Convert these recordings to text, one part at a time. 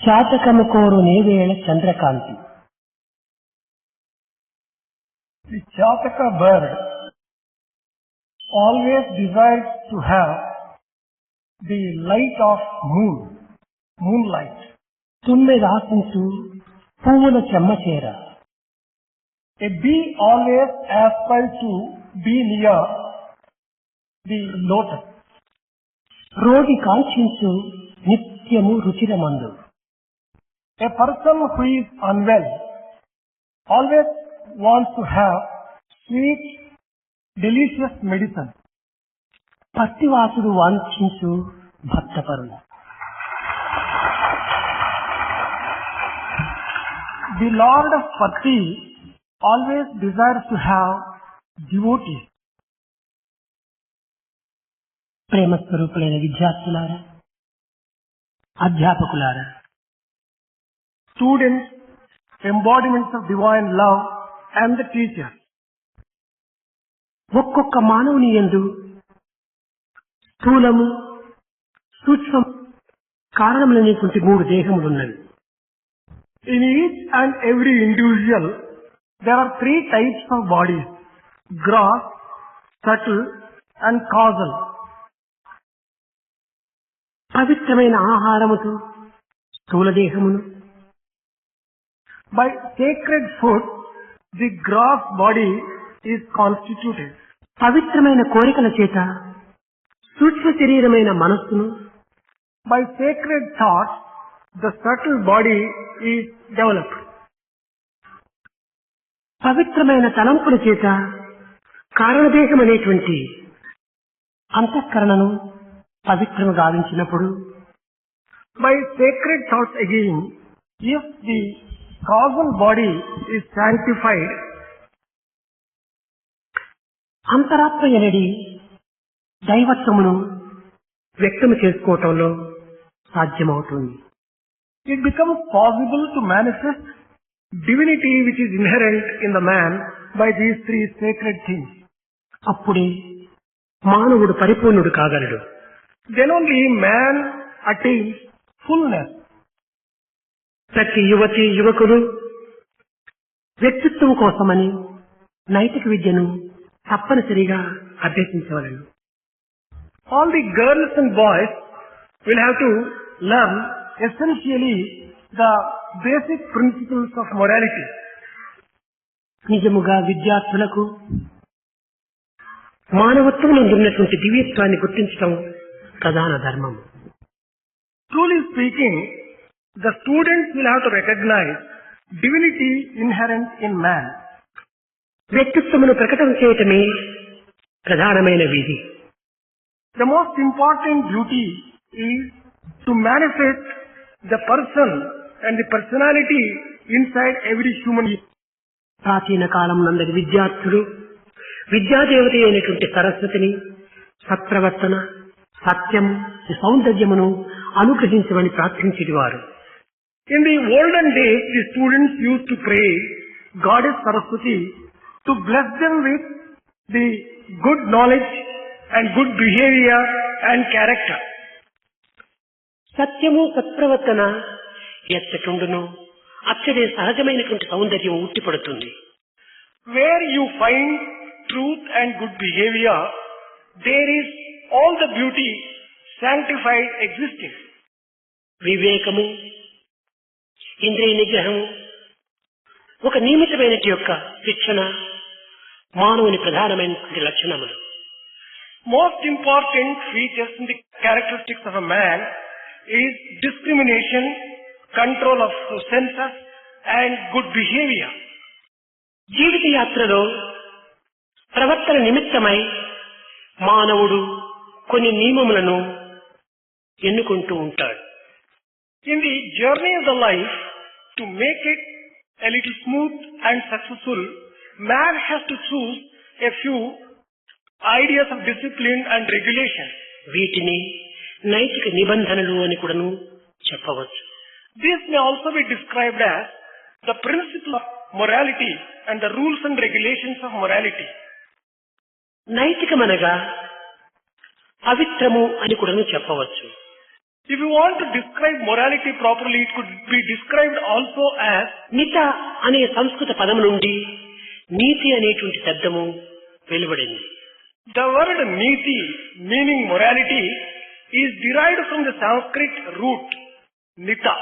చాతకము కోరు నేవేళ చంద్రకాంతి. The Chataka bird always desires to have the light of moonlight. తుమ్మెద ఆశించు పువ్వుల చెమ్మచేర. A bee always aspires to be near the lotus. రోగి కాంక్షించు నిత్యము రుచిరమందు. A person who is unwell always wants to have sweet, delicious medicine. పత్తివాసుడు వాంఛించు భక్తపరులు. The Lord of Patti always desires to have devotees. ప్రేమ స్వరూపులైన విద్యార్థులారా, అధ్యాపకులారా, Students, embodiments of divine love, and the teachers. ఒక్కొక్క మానవుని యందు స్థూలము, సూక్ష్మం కారణములనేటువంటి 3 దేహములున్నవి. In each and every individual, there are 3 types of bodies: gross, subtle, and causal. పవిత్రమైన ఆహారముతో స్థూల దేహమును, By sacred food, the gross body is constituted. పవిత్రమైన కోరికల చేత సూక్ష్మ శరీరమైన మనస్సును, By sacred thoughts, the subtle body is developed. పవిత్రమైన తలంపుల చేత కారణదేహం అనేటువంటి అంతఃకరణను పవిత్రము గావించినప్పుడు, By sacred thoughts again, if the causal body is sanctified, అంతరాత్మ ఎనడి దైవత్వమును వ్యక్తము చేసుకోవటంలో సాధ్యమవుతుంది. it becomes possible to manifest divinity which is inherent in the man by these 3 sacred things. అప్పుడే మానవుడు పరిపూర్ణుడు కాగలడు. Then only man attains fullness. ప్రతి యువతి యువకులు వ్యక్తిత్వం కోసమని నైతిక విద్యను తప్పనిసరిగా అభ్యసించవలెను. All the girls and boys will have to learn essentially the basic principles of morality. నిజముగా విద్యార్థులకు మానవత్వం ఉన్నటువంటి దివ్యత్వాన్ని గుర్తించడం ప్రధాన ధర్మం. Truly speaking, the students will have to recognize divinity inherent in man. వ్యక్తిత్వమును ప్రకటన చేయటమే ప్రధానమైన విధి. The most important duty is to manifest the person and the personality inside every human being. ప్రాచీన కాలం నందరి విద్యార్థులు విద్యాదేవత అయినటువంటి సరస్వతిని సత్ప్రవర్తన, సత్యం, సౌందర్యమును అనుగ్రహించమని ప్రార్థించేవారు. In the olden days, the students used to pray Goddess Saraswati to bless them with the good knowledge and good behavior and character. సత్యము, సత్ప్రవర్తన ఎచ్చటుండును అచ్చడే సహజమైనటువంటి సౌందర్యం ఉట్టిపడుతుంది. Where you find truth and good behavior, there is all the beauty sanctified existing. వివేకము, ఇంద్రియ నిగ్రహము, ఒక నియమితమైన యొక్క శిక్షణ మానవుని ప్రధానమైనటువంటి లక్షణములు. Most important features in the characteristics of a man is discrimination, control of senses, and good behavior. జీవిత యాత్రలో ప్రవర్తన నిమిత్తమై మానవుడు కొన్ని నియమములను ఎన్నుకుంటూ ఉంటాడు. In the journey of the life, to make it a little smooth and successful, man has to choose a few ideas of discipline and regulation. వీటిని నైతిక నిబంధనలు అని కూడాను చెప్పవచ్చు. This may also be described as the principle of morality and the rules and regulations of morality. నైతికమనగా పవిత్రము అని కూడాను చెప్పవచ్చు. If you want to describe morality properly, it could be described also as మిత అనే సంస్కృత పదం నుండి నీతి అనేటువంటి శబ్దము వెలువడింది. the word niti, meaning morality, is derived from the Sanskrit root nita.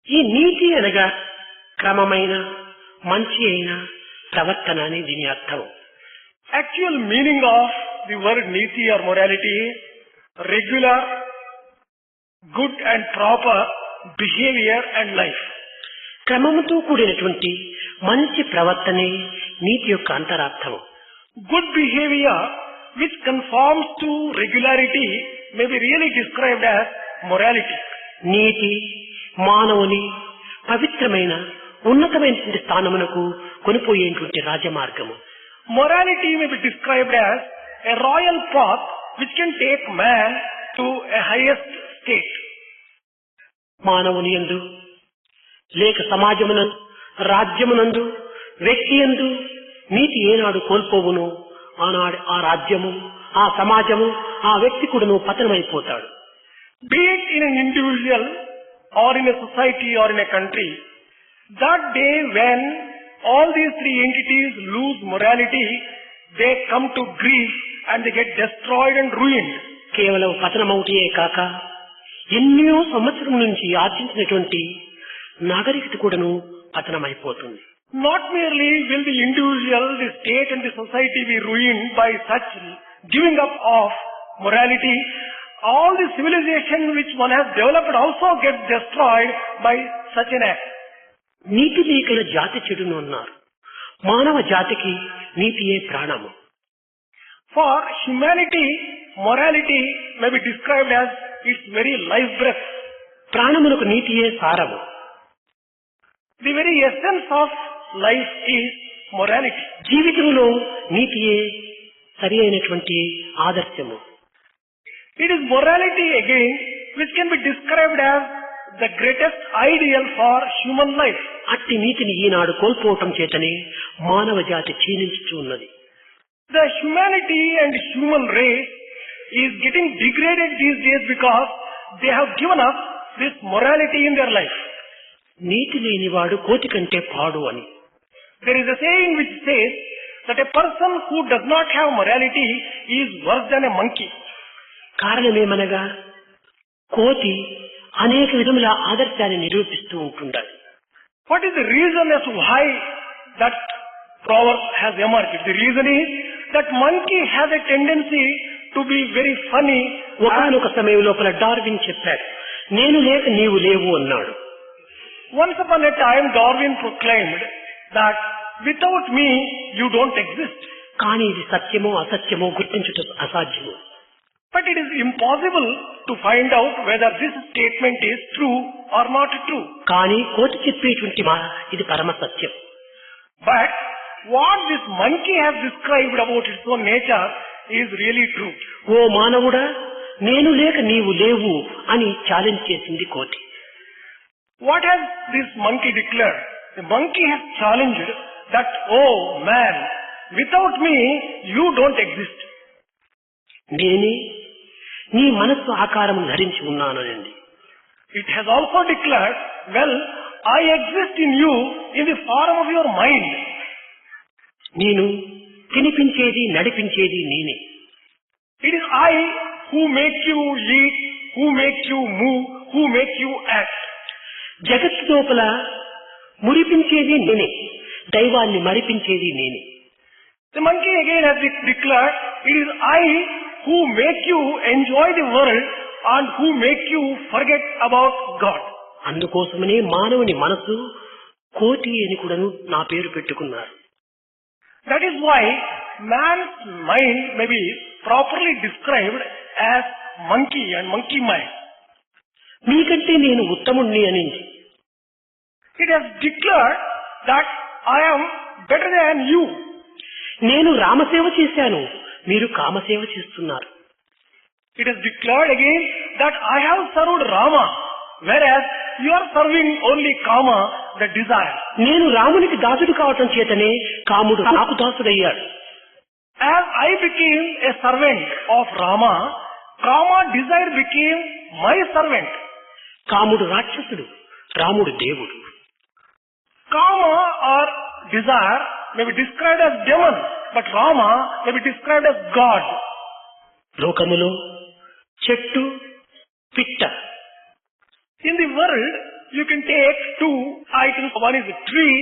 ఈ నీతి అనగా క్రమమైన మంచి అయిన ప్రవర్తన అని దీని అర్థం. Actual meaning of the word niti or morality is regular, good and proper behavior and life. క్రమముతో కూడినటువంటి మంచి ప్రవర్తనే నీతి యొక్క అంతరార్థం. Good behavior which conforms to regularity may be really described as morality. నీతి మానవుని పవిత్రమైన ఉన్నతమైనటువంటి స్థానమునకు కొనిపోయేటువంటి రాజమార్గము. Morality may be described as a royal path which can take man to a highest state. మానవుని యందు లేక సమాజమునందు రాజ్యమునందు వ్యక్తి యందు నీతి ఏనాడు కోల్పోవును ఆనాడు ఆ రాజ్యము ఆ సమాజము ఆ వ్యక్తి కూడాను పతనమైపోతాడు. Be it in an individual or in a society or in a country, that day when all these three entities lose morality, they come to grief and they get destroyed and ruined. కేవలం పతనమవుటే కాక ఎన్నో సంవత్సరం నుంచి ఆర్జించినటువంటి నాగరికత కూడాను పతనమైపోతుంది. Not merely will the individual, the state and the society be ruined by such giving up of morality, all the civilization which one has developed also gets destroyed by such an act. నీతి లేకల జాతి చెడును అన్నారు. మానవ జాతికి నీతియే ప్రాణము. For humanity, morality may be described as its very life breath. ప్రాణమునకు నీతియే సారము. The very essence of life is morality. జీవితంలో నీతియే సరి అయినటువంటి ఆదర్శము. It is morality again which can be described as the greatest ideal for human life. అట్టి నీతిని ఈనాడు కోల్పోవటం చేతనే మానవ జాతి క్షీణించుచూ ఉన్నది. The humanity and human race is getting degraded these days because they have given up this morality in their life. నీతి లేనివాడు కోతి కంటే పాడు అని. There is a saying which says that a person who does not have morality is worse than a monkey. కారణమేమనగా కోతి అనేక విధముల ఆదర్శాన్ని నిరూపిస్తూ ఉంటుండాలి. What is the reason as to why that proverb has emerged? The reason is that monkey has a tendency to be very funny. ఒకనొక సమయం లోపల Darwin చెప్పాడు, నేను లేక నీవు లేవు అన్నాడు. Once upon a time Darwin proclaimed that without me you don't exist. కానీ ఇది సత్యమో అసత్యమో గుర్తించుట అసాధ్యము. But it is impossible to find out whether this statement is true or not true. కానీ కోతి చెప్పేటువంటి ఇది పరమ సత్యం. But what this monkey has described about its own nature is really true. ఓ మానవుడా, నేను లేక నీవు లేవు అని ఛాలెంజ్ చేసింది కోతి. What has this monkey declared? The monkey has challenged that, oh man, without me you don't exist. నేనే నీ మనస్సు ఆకారము ధరించి ఉన్నానండి. It has also declared, well, I exist in you in the form of your mind. నేను తినిపించేది నడిపించేది నేనే. It is I who make you eat, who make you move, who make you act. జగత్తు లోపల మురిపించేది నేనే, దైవాన్ని మరిపించేది నేనే. The monkey again has declared, it is I who make you enjoy the world and who make you forget about God. అందుకోసమనే మానవుని మనసు కోతి అని కూడాను నా పేరు పెట్టుకున్నారు. That is why man's mind may be properly described as monkey and monkey mind. మీకంటే నేను ఉత్తముణ్ణి అనింది. It has declared that I am better than you. నేను రామసేవ చేశాను, మీరు కామసేవ చేస్తున్నారు. It has declared again that I have served Rama, whereas you are serving only Kama, the desire. నేను రామునికి దాసుడు కావటం చేతనే కాముడు నాకు దాసుడయ్యాడు. As I became a servant of Rama, Kama desire became my servant. కాముడు రాక్షసుడు, రాముడు దేవుడు. Kama or desire may be described as demon, but Rama may be described as God. లోకములో చెట్టు, పిట్ట, In the world, you can take two items. One is a tree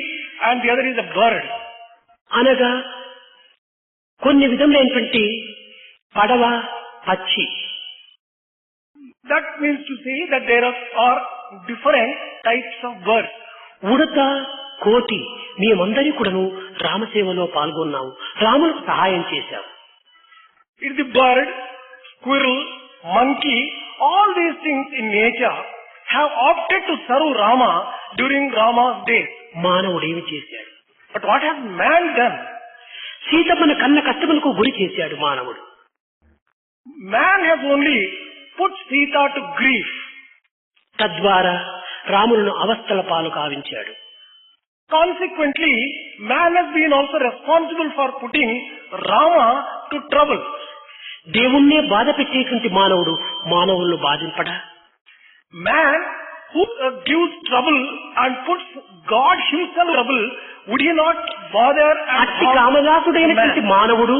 and the other is a bird. అనగా కొన్ని విధములైనటువంటి పడవ, పక్షి. That means to say that there are different types of birds. ఉడత, కోతి, మేమందరి కూడాను రామసేవలో పాల్గొన్నాము, రాములకు సహాయం చేశాము. It's the bird, squirrel, monkey, all these things in nature have opted to serve Rama during Rama's days. మానవుడు ఏమి చేశాడు? But what has man done? సీతమ్మను కన్న కష్టములకు గురి చేశాడు మానవుడు. Man has only put Sita to grief. తద్వారా రాములను అవస్థల పాలు కావించాడు. Consequently, man has been also responsible for putting Rama to trouble. దేవుణ్ణే బాధ పెట్టేటువంటి మానవుడు మానవులను బాధింపడా? Man who gives trouble and puts God himself trouble, would he not bother and అట్టి harm కామదాసుడైనటువంటి man? మానవుడు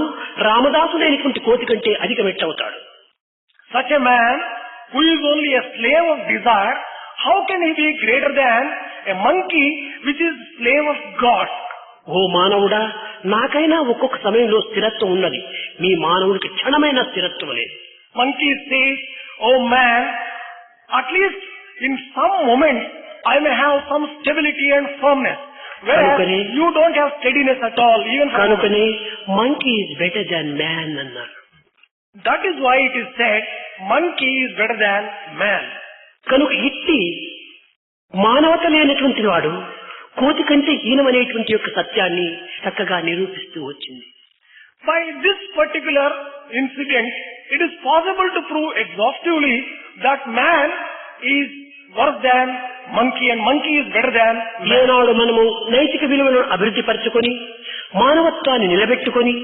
రామదాసుడైనటువంటి కోతి కంటే అధికమెట్టవుతాడు. Such a man who is only a slave of desire, how can he be greater than a monkey which is slave of God? ఓ మానవుడా, నాకైనా ఒక్కొక్క సమయంలో స్థిరత్వం ఉన్నది, మీ మానవుడికి క్షణమైన స్థిరత్వం లేదు. Monkey says, oh man, at least in some moments I may have some stability and firmness. Whereas Kanukane, you don't have steadiness at all, even for a moment. కనుకనే monkey is better than man అన్నారు. That is why it is said, monkey is better than man. కనుక ఇట్టి మానవత లేనటువంటి వాడు కోతి కంటే హీనమనేటువంటి యొక్క సత్యాన్ని చక్కగా నిరూపిస్తూ వచ్చింది. By this particular incident, it is possible to prove exhaustively that man is worse than monkey and monkey is better than man. ఏనాడు మనము నైతిక విలువలను అభివృద్ధి పరచుకొని మానవత్వాన్ని నిలబెట్టుకొని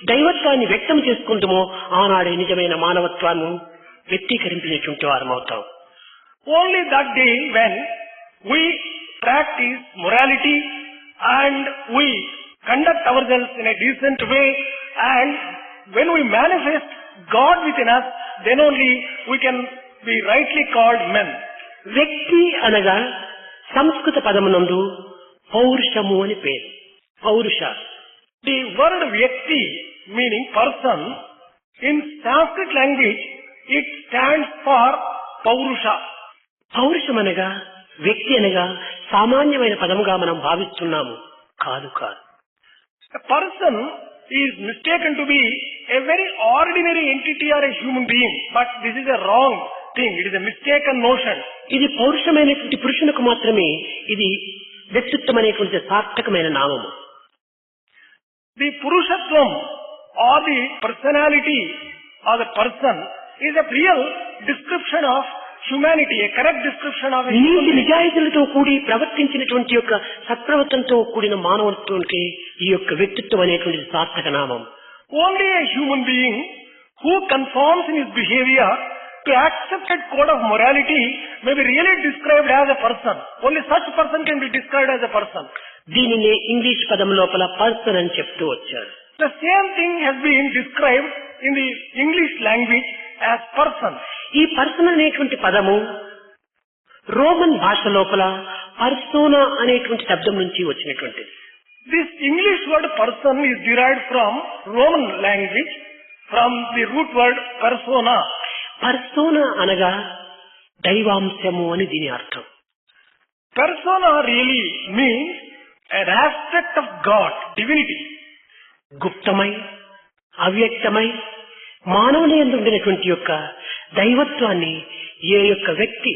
దైవత్వాన్ని వ్యక్తం చేసుకుంటామో ఆనాడే నిజమైన మానవత్వాన్ని వ్యక్తీకరించినటువంటి వారమవుతాం. Only that day when we practice morality and we conduct ourselves in a decent way and when we manifest God within us, then only we can be rightly called men. వ్యక్తి అనగా సంస్కృత పదమునందు పౌరుషము అని పేరు. పౌరుష. The word vyakti meaning person, in Sanskrit language it stands for paurusha. పౌరుషం అనగా వ్యక్తి అనగా సామాన్యమైన పదముగా మనం భావిస్తున్నాము. కాదు కాదు. A person is mistaken to be a very ordinary entity or a human being, but this is a wrong thing. It is a mistaken notion. ఇది పౌరుషమైనటువంటి పురుషులకు మాత్రమే ఇది వ్యక్తిత్వం అనేటువంటి సార్థకమైన నామము. The Purushatvam or the personality or the person is a real description of humanity, a correct description of a human NITI being. నిజాయితీలతో కూడి ప్రవర్తించినటువంటి యొక్క సత్ప్రవర్తనతో కూడిన మానవత్వానికి ఈ యొక్క వ్యక్తిత్వం అనేటువంటి సార్థక నామం. Only a human being who conforms in his behavior to accepted code of morality may be really described as a person. Only such person can be described as a person. దీనినే ఇంగ్లీష్ పదం లోపల person అని చెప్తూ వచ్చారు. The same thing has been described in the English language as person. ఈ person అనేటువంటి పదము Roman భాష లోపల పర్సోనా అనేటువంటి శబ్దం నుంచి వచ్చినటువంటిది. This English word person is derived from Roman language, from the root word persona. Persona అనగా దైవాంశము అని దీని అర్థం. Persona really means an aspect of God, divinity. గుప్తమై అవ్యక్తమై మానవుని యందు ఉండినటువంటి యొక్క దైవత్వాన్ని ఏ యొక్క వ్యక్తి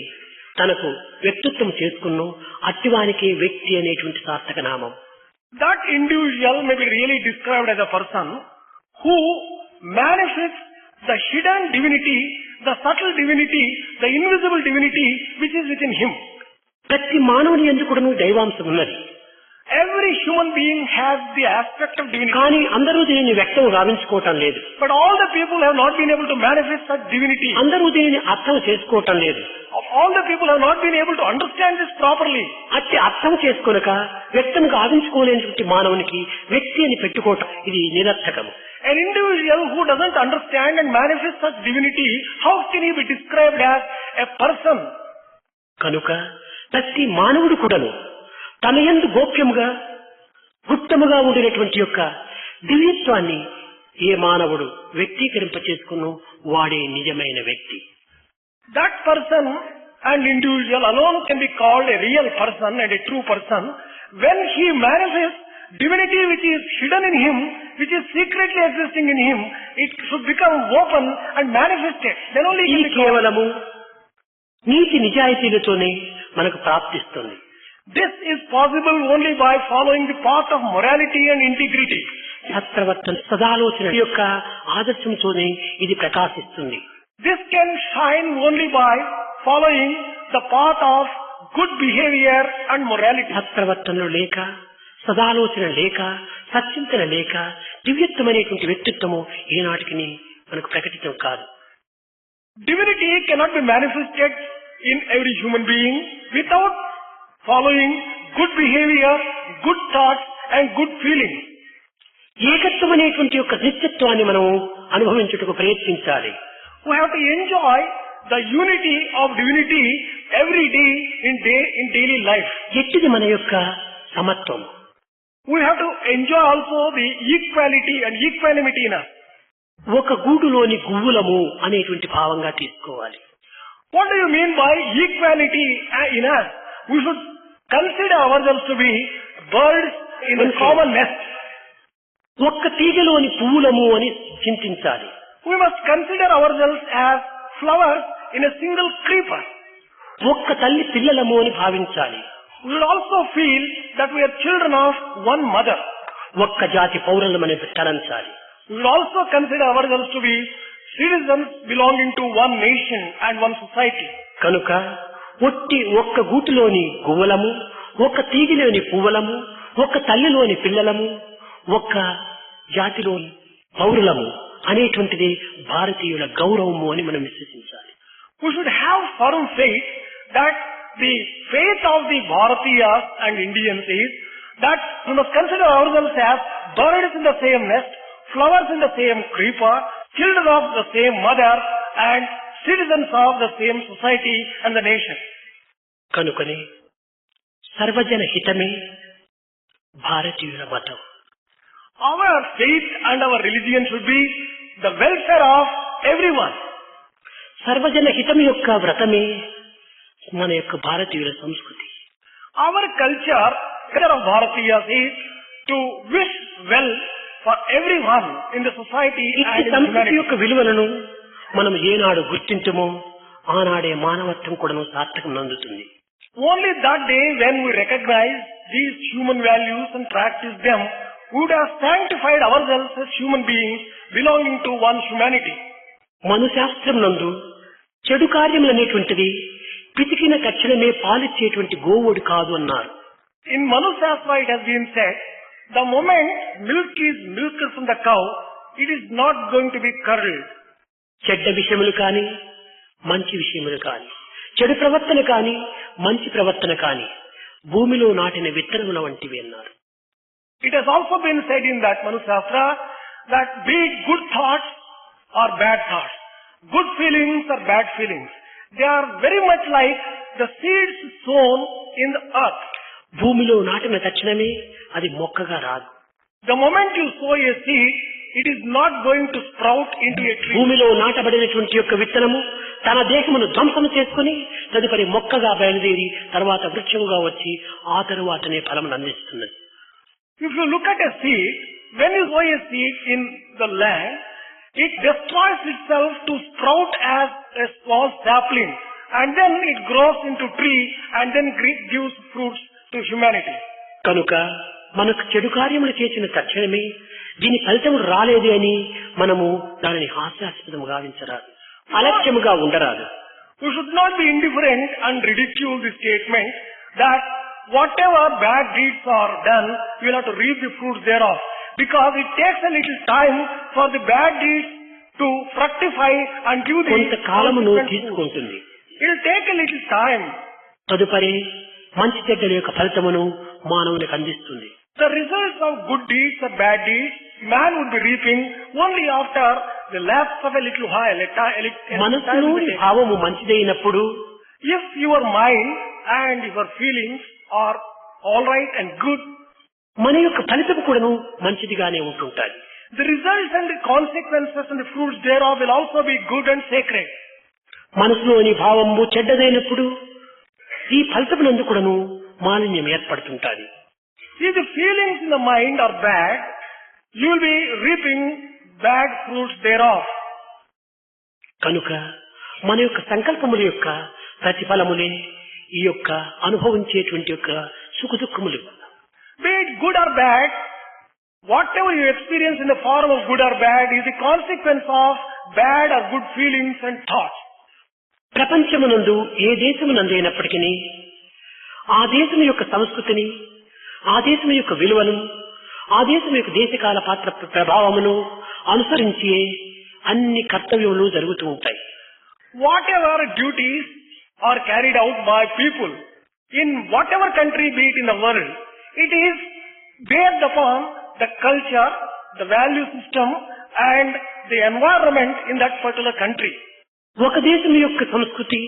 తనకు వ్యక్తిత్వం చేసుకున్నో అట్టివానికి వ్యక్తి అనేటువంటి సార్థక నామం. That individual may be really described as a person who manifests the hidden divinity, the subtle divinity, the invisible divinity which is within him. ప్రతి మానవుని యందు కూడాను దైవాంశం ఉన్నది. Every human being has the aspect of divinity. కానీ అందరూ దీనిని వ్యక్తం గావించుకోవటం లేదు. But all the people have not been able to manifest such divinity. అందరూ దీనిని అర్థం చేసుకోవటం లేదు. All the people have not been able to understand this properly. అట్టి అర్థం చేసుకోలేక వ్యక్తం గావించుకోలేనటువంటి మానవునికి వ్యక్తి అని పెట్టుకోవటం ఇది నిరర్థకము. An individual who doesn't understand and manifest such divinity, how can he be described as a person? కనుక ప్రతి మానవుడు కూడాను తన యందు గోప్యముగా గుప్తముగా ఉండినటువంటి యొక్క దివ్యత్వాన్ని ఏ మానవుడు వ్యక్తీకరింప చేసుకును వాడే నిజమైన వ్యక్తి. That person and individual alone can be called a real person and a true person when he manifests divinity which is hidden in him, which is secretly existing in him. It should become open and manifested. Then only he ఇది can be called. కేవలము నీతి నిజాయితీలతోనే మనకు ప్రాప్తిస్తుంది. This is possible only by following the path of morality and integrity. సత్ప్రవర్తన సదాలోచన యొక్క ఆదర్శంతోనే ఇది ప్రకాశిస్తుంది. This can shine only by following the path of good behavior and morality. సత్ప్రవర్తనలు లేక సదాలోచన లేక సచ్చింతన లేక దివ్యత్వమైనటువంటి వ్యక్తిత్వము ఏనాటికి మనకు ప్రకటితం కాదు. Divinity cannot be manifested in every human being without following good behavior, good thoughts and good feelings. ఏకత్వం అనేటువంటి యొక్క నిత్యత్వాన్ని మనం అనుభవించుటకు ప్రయత్నించాలి. We have to enjoy the unity of divinity every day in daily life. ఎట్టిది మన యొక్క సమత్వం. We have to enjoy also the equality and equanimity in us. ఒక గూడులోని గువ్వులము అనేటువంటి భావంగా తీసుకోవాలి. What do you mean by equality in us? We should consider ourselves to be birds in a common nest. ఒక్క తీగలోని పువ్వులము అని చింతించాలి. We must consider ourselves as flowers in a single creeper. ఒక్క తల్లి పిల్లలము అని భావించాలి. We should also feel that we are children of one mother. ఒక్క జాతి పౌరులమని తలంచాలి. We should also consider ourselves to be citizens belonging to one nation and one society. కనుక ఒక్క గూటిలోని గువ్వలము, ఒక్క తీగిలోని పువ్వులము, ఒక్క తల్లిలోని పిల్లలము, ఒక్క జాతిలోని పౌరులము అనేటువంటిది భారతీయుల గౌరవము అని మనం విశ్వసించాలి. We should have firm faith that the faith of the Bharatiyas and Indians is that we must consider ourselves as birds in the same nest, flowers in the same creeper, children of the same mother and citizens of the same society and the nation. కనుకనే సర్వజన హితమే భారతీయుల మతం. Our faith and our religion should be the welfare of everyone. సర్వజన హితం యొక్క వ్రతమే మన యొక్క భారతీయుల సంస్కృతి. Our culture of Bharatiyas is to wish well for everyone in the society ఇట్టి and in సంస్కృతి humanity. యొక్క విలువలను మనం ఏనాడు గుర్తించమో ఆనాడే మానవత్వం కూడా సార్థకం నందుతుంది. Only that day when we recognize these human values and practice them, we would have sanctified ourselves as human beings belonging to one humanity. మనుశాస్త్రం నందు చెడు కార్యములు అనేటువంటిది పితికిన తక్షణమే పాలిచ్చేటువంటి గోవుడు కాదు అన్నారు. In Manu Shastra it has been said, the moment milk is milked from the cow, it is not going to be curdled. చెడ్డ విషయములు కాని మంచి విషయములు కాని చెడు ప్రవర్తన కాని మంచి ప్రవర్తన కాని భూమిలో నాటిన విత్తనముల వంటివి అన్నారు. It has also been said in that Manu Shastra that be it good thoughts or bad thoughts, good feelings or bad feelings, they are very much like the seeds sown in the earth. భూమిలో నాటిన తక్షణమే అది మొక్కగా రాదు. The moment you sow a seed, it is not going to sprout into a tree. భూమిలో నాటబడినటువంటి యొక్క విత్తనము తన దేహమును ధ్వంసం చేసుకుని తదుపరి మొక్కగా బయలుదేరి తర్వాత వృక్షముగా వచ్చి ఆ తరువాతనే ఫలమును అందిస్తున్నది. If you look at a seed, when you sow a seed in the land, it destroys itself to sprout as a small sapling, and then it grows into tree and then gives fruits to humanity. కనుక మనకు చెడు కార్యములు చేసిన తక్షణమే దీని ఫలితము రాలేదు అని మనము దానిని హాస్యాస్పదము గావించరాదు, అలక్ష్యముగా ఉండరాదు. We should not be indifferent and ridicule the statement that whatever bad deeds are done, you will have to reap the fruits thereof. Because it takes a little time for the bad deeds to fructify and give the కొంతకాలమును consequent fruits. తీసుకుంటుంది. It will take a little time. తదుపరి మంచి చెడ్డల యొక్క ఫలితమును మానవునికి అందిస్తుంది. The results of good deeds or bad deeds, man would be reaping only after the lapse of a little while. మనసులోని భావము మంచిదైనప్పుడు If your mind and your feelings are all right and good, మన యొక్క ఫలితం కూడాను మంచిదిగానే ఉంటుంటాయి. the results and the consequences and the fruits thereof will also be good and sacred. మనసులోని భావము చెడ్డదైనప్పుడు ఈ ఫలితమునందు కూడాను మాలిన్యం ఏర్పడుతుంటాది. If the feelings in the mind are bad, you will be reaping bad fruits thereof. కనుక మన యొక్క సంకల్పముల యొక్క ప్రతిఫలములే ఈ యొక్క అనుభవించేటువంటి యొక్క సుఖదుఖములు. Be it good or bad, whatever you experience in the form of good or bad is the consequence of bad or good feelings and thoughts. ప్రపంచమునందు ఏ దేశమునందైనప్పటికీ ఆ దేశం యొక్క సంస్కృతిని, ఆ దేశం యొక్క విలువను, ఆ దేశం యొక్క దేశకాల పాత్ర ప్రభావమును అనుసరించి అన్ని కర్తవ్యములు జరుగుతూ ఉంటాయి. Whatever duties are carried out by people in whatever country be it in the world, it is based upon the culture, the value system and the environment in that particular country. ఒక దేశం యొక్క సంస్కృతి,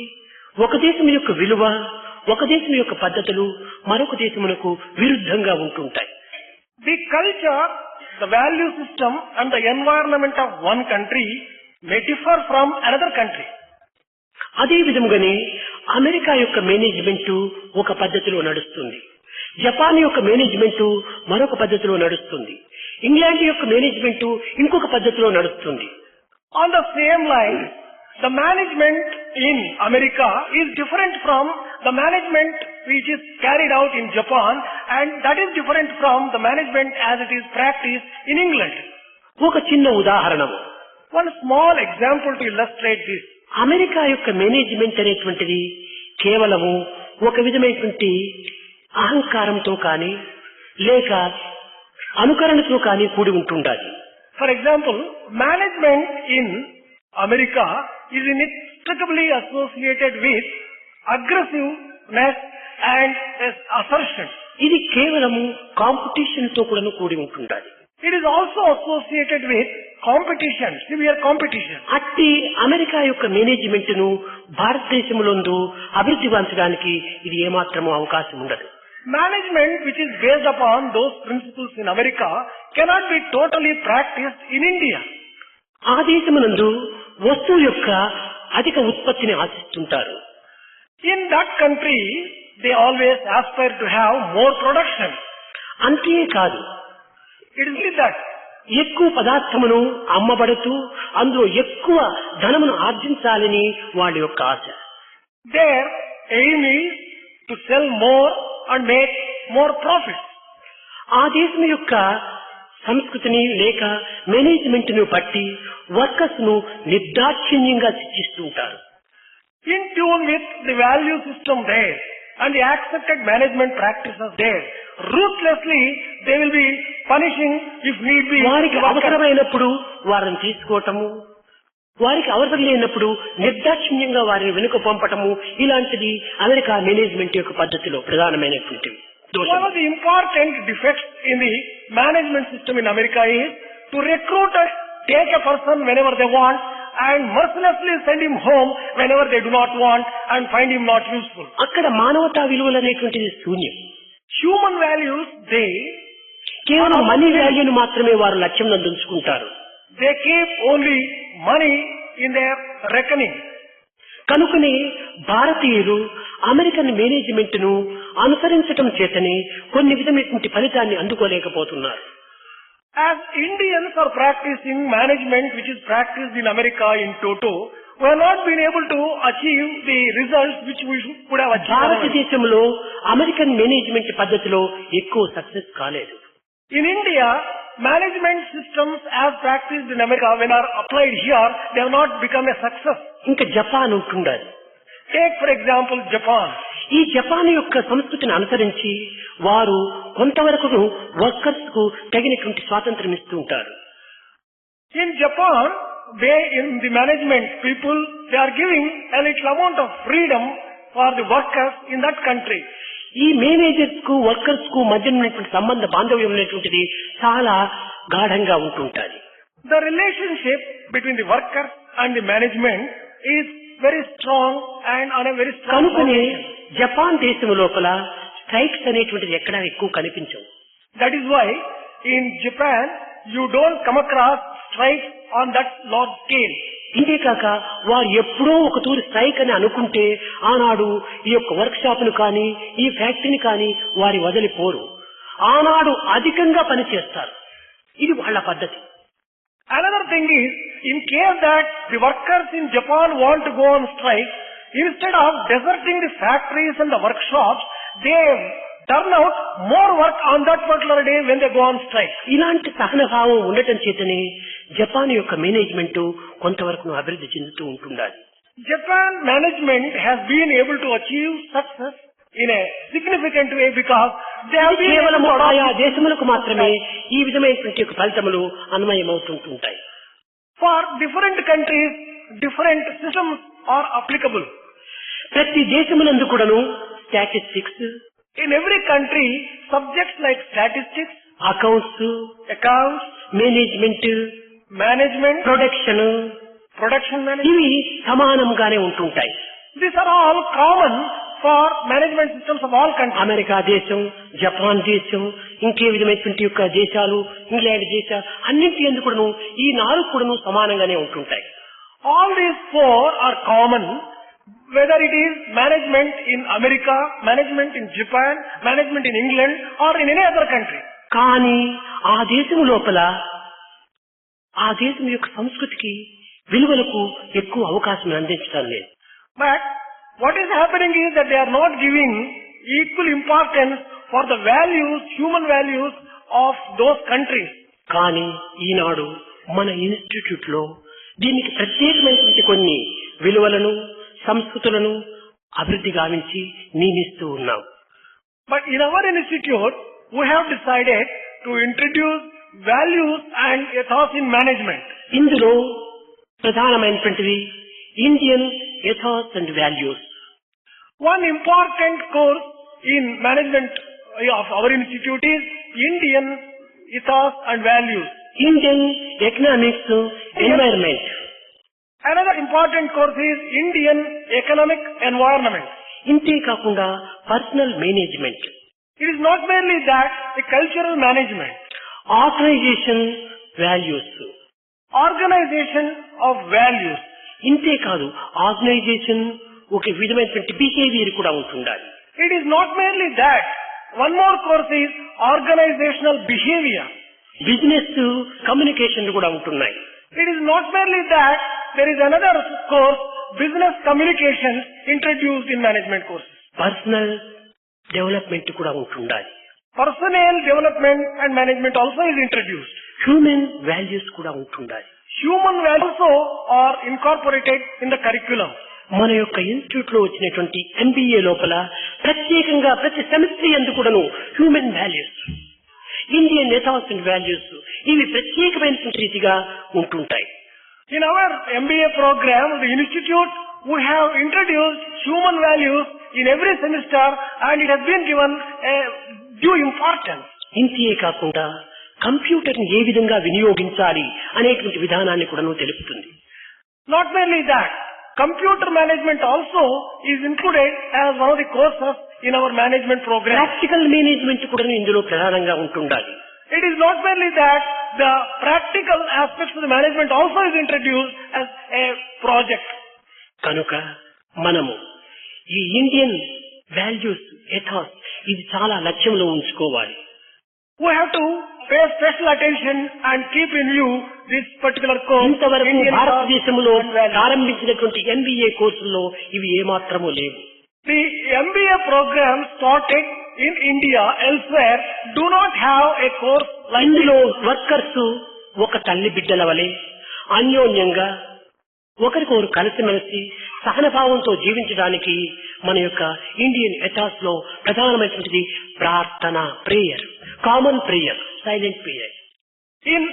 ఒక దేశం యొక్క విలువ, ఒక దేశం యొక్క పద్ధతులు మరొక దేశమునకు విరుద్ధంగా ఉంటుంటాయి. The culture, the value system and the environment of one country may differ from another country. అదే విధముగానే అమెరికా యొక్క మేనేజ్మెంట్ ఒక పద్ధతిలో నడుస్తుంది, జపాన్ యొక్క మేనేజ్మెంట్ మరొక పద్ధతిలో నడుస్తుంది, ఇంగ్లాండ్ యొక్క మేనేజ్మెంట్ ఇంకొక పద్ధతిలో నడుస్తుంది. On the same line, the management in America is different from the management which is carried out in Japan, and that is different from the management as it is practiced in England. ఒక చిన్న ఉదాహరణ, One small example to illustrate this. America యొక్క management అనేటువంటిది కేవలము ఒక విధమైనటువంటి అహంకారంతో కానీ లేక అనుకరణతో కానీ కూడి ఉంటుండాలి. For example, management in America is inextricably associated with aggressiveness and assertion. ఇది కేవలము కాంపిటీషన్ తో కూడా కూడి ఉంటుండాలి. It is also associated with competition, severe competition. అట్టి అమెరికా యొక్క మేనేజ్మెంట్ ను భారతదేశంలోందు అభివృద్ధి పరచడానికి ఇది ఏమాత్రమూ అవకాశం ఉండదు. Management which is based upon those principles in America cannot be totally practiced in India. ఆ దేశమునందు వస్తువు యొక్క అధిక ఉత్పత్తిని ఆశిస్తుంటారు. In that country, they always aspire to have more production. అంతే కాదు, It is only that. ఎక్కువ పదార్థమును అమ్మబడుతూ అందులో ఎక్కువ ధనమును ఆర్జించాలని వాళ్ళ యొక్క ఆశ. Their aim is to sell more and make more profits. ఆ దేశం యొక్క సంస్కృతిని లేక మేనేజ్మెంట్ ను బట్టి వర్కర్స్ ను నిర్దాక్షిణ్యంగా శిక్షిస్తూ ఉంటారు. In tune with the value system there and the accepted management practices there, ruthlessly they will be punishing if need be. వారికి అవసరమైనప్పుడు వారిని తీసుకోవటము, వారికి అవసరం లేనప్పుడు నిర్దాక్షిణ్యంగా వారిని వెనుక పంపటము, ఇలాంటిది అమెరికా మేనేజ్మెంట్ యొక్క పద్ధతిలో ప్రధానమైనటువంటి దోషం. One of the important defects in the management system in America is to recruit and take a person whenever they want and mercilessly send him home whenever they do not want and find him not useful. అక్కడ మానవతా విలువలు అనేటువంటిది శూన్యం. Human values, they కేవలం money వాల్యూని మాత్రమే వారు లక్ష్యం నందుకుంటారు. they keep only money in their reckoning. కనుకనే భారతీయులు అమెరికన్ మేనేజ్మెంట్ ను అనుసరించటం చేతనే కొన్ని విధమైనటువంటి ఫలితాన్ని అందుకోలేకపోతున్నారు. As Indians are practicing management which is practiced in America in toto, we have not been able to achieve the results which we could have achieved. భారతదేశంలో American management పద్ధతిలో ఎక్కువ సక్సెస్ కాలేదు. In India, management systems as practiced in America, when are applied here, they have not become a success. ఇంకా Japan ఉంటుండాలి. Take for example Japan. ఈ Japan యొక్క సంస్కృతిని అనుసరించి వారు కొంతవరకు వర్కర్స్ కు తగినటువంటి స్వాతంత్రం ఇస్తూ ఉంటారు. In Japan, in the management people, they are giving a little amount of freedom for the workers in that country. ఈ మేనేజర్స్ కు వర్కర్స్ కు మధ్య ఉన్నటువంటి సంబంధ బాంధవ్యం అనేటువంటిది చాలా గాఢంగా ఉంటుంటుంది. The relationship between the workers and the management is very strong and on a very strong కనుకనే foundation. జపాన్ దేశం లోపల స్ట్రైక్స్ అనేటువంటిది ఎక్కడా ఎక్కువ కనిపించవు. That is why in Japan you don't come across strikes on that large scale. ఇంతే కాక వారు ఎప్పుడో ఒక తూరి స్ట్రైక్ అని అనుకుంటే ఆనాడు ఈ యొక్క వర్క్ షాప్ ను కానీ ఈ ఫ్యాక్టరీని కానీ వారి వదిలిపోరు. ఆనాడు అధికంగా పనిచేస్తారు. ఇది వాళ్ళ పద్ధతి. Another thing is, in case that the workers in Japan want to go on strike, instead of deserting the factories and the workshops, they turn out more work on that particular day when they go on strike. ఇలాంటి సహనభావం ఉండటం చేతనే Japan యొక్క management కొంతవరకు అభివృద్ధి చెందుతూ ఉంటుండాలి. Japan management has been able to achieve success in a significant way because they have been able కేవలం to ఆయా adopt దేశములకు మాత్రమే ఈ విధమైనటువంటి ఫలితములు అన్వయమవుతుంటాయి. for different countries, different systems are applicable. ప్రతి దేశమునందు కూడాను statistics, In every country, subjects like statistics, accounts, accounts, management, management, production production management, ఇవి సమానంగానే ఉంటుంటాయి. these are all common for management systems of all countries. America దేశం, Japan దేశం, ఇంకే విధమైనటువంటి యొక్క దేశాలు, ఇంగ్లాండ్ దేశం అన్నింటి ఎందుకు కూడాను ఈ 4 కూడాను సమానంగానే ఉంటుంటాయి. All these 4 are common, whether it is management in America, management in Japan, management in England or in any other country. కానీ ఆ దేశం లోపల ఆ దేశం యొక్క సంస్కృతికి విలువలకు ఎక్కువ అవకాశం అందించడం లేదు. But what is happening is that they are not giving equal importance for the values, human values of those countries. కానీ ఈనాడు మన ఇన్స్టిట్యూట్ లో దీనికి ప్రత్యేకమైనటువంటి కొన్ని విలువలను సంస్కృతులను అభివృద్ధి గావించి నియమిస్తూ ఉన్నాం. But in our institute, we have decided to introduce values and ethos in management. ఇందులో ప్రధానమైనటువంటివి Indian ethos and values. One important course in management of our institute is Indian ethos and values. Indian economics, environment. Another important course is Indian economic environment. ఇంతే కాకుండా personal management, It is not merely that, the cultural management, organisation values. organization of values. ఇంతే కాదు organisation ఒక విధమైనటువంటి behaviour కూడా ఉంటుండాలి. It is not merely that. One more course is organizational behavior. Business communication కూడా ఉంటున్నాయి. It is not merely that. There is another course, business communication, introduced in management courses. Personal development కూడా ఉంటుండాలి. Personnel development and management also is introduced. Human values కూడా ఉంటుండాలి. Human values also are incorporated in the curriculum. మన యొక్క institute లో వచ్చినటువంటి MBA లోపల ప్రత్యేకంగా ప్రతి సెమిస్టర్ ఎందుకు కూడాను human values, Indian ethos and values ఇవి ప్రత్యేకమైనటువంటి రీతిగా ఉంటుంటాయి. In our MBA program, the institute, we have introduced human values in every semester and it has been given a due importance. ఇంతే కాకుండా కంప్యూటర్ ని ఏ విధంగా వినియోగించాలి అనేటువంటి విధానాన్ని కూడాను తెలుపుతుంది. Not merely that, computer management also is included as one of the courses in our management program. Practical management కూడా ఇందులో ప్రధానంగా ఉంటుండాలి. It is not merely that, the practical aspects of the management also is introduced as a project. కనుక మనము ఈ Indian values ఎథాస్ ఇది చాలా లక్ష్యంలో ఉంచుకోవాలి. We have to pay special attention and keep in view this particular course. ఇంతవరకు Indian భారతదేశంలో and values. ప్రారంభించినటువంటి ఎంబీఏ కోర్సుల్లో ఇవి ఏమాత్రమూ లేవు. The MBA program started in India, elsewhere, do not have a course like ఇందులో this. వర్కర్స్ ఒక తల్లి బిడ్డల వలె అన్యోన్యంగా ఒకరికొకరు కలిసిమెలిసి సహనభావంతో జీవించడానికి మన యొక్క ఇండియన్ ఎథాస్ లో ప్రధానమైనటువంటిది ప్రార్థన, prayer, common prayer, silent prayer. In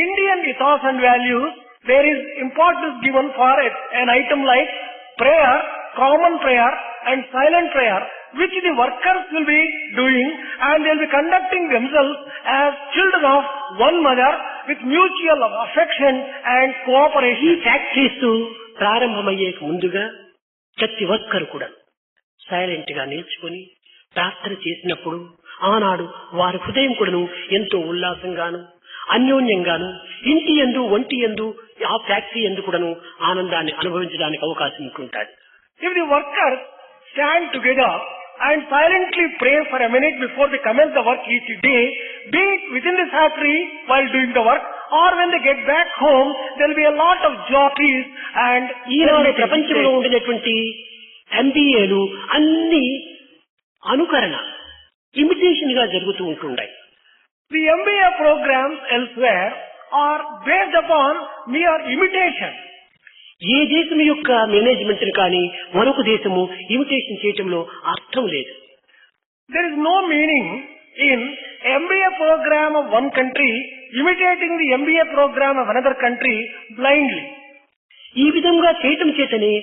Indian ethos and values, there is importance given for an item like prayer, common prayer and silent prayer, which the workers will be doing, and they will be conducting themselves as children of one mother with mutual affection and ఈ cooperation. Factories ప్రారంభమయ్యే ముందుగా ప్రతి ఒక్కరు కూడా silent గా నిల్చుకొని ప్రార్థన చేసినప్పుడు ఆనాడు వారి హృదయం కూడాను ఎంతో ఉల్లాసంగాను అన్యోన్యంగాను ఇంటి యందు ఒంటి యందు ఆ ఫ్యాక్టరీ యందు కూడాను ఆనందాన్ని అనుభవించడానికి అవకాశం ఉంటుంటారు. If the workers stand together and silently pray for a minute before they commence the work each day, be it within the factory while doing the work, or when they get back home, there will be a lot of joy, peace and ఈనాడు ప్రపంచంలో ఉండినటువంటి MBAలు అన్ని అనుకరణ, imitation గా జరుగుతూ ఉంటున్నాయి. The MBA programs elsewhere are based upon mere imitation. ఏ దేశం యొక్క management కానీ మరొక దేశము ఇమిటేషన్ చేయటంలో అర్థం లేదు. There is no meaning in MBA program of one country imitating the MBA program of another country blindly. ఈ విధంగా చేయటం చేతనే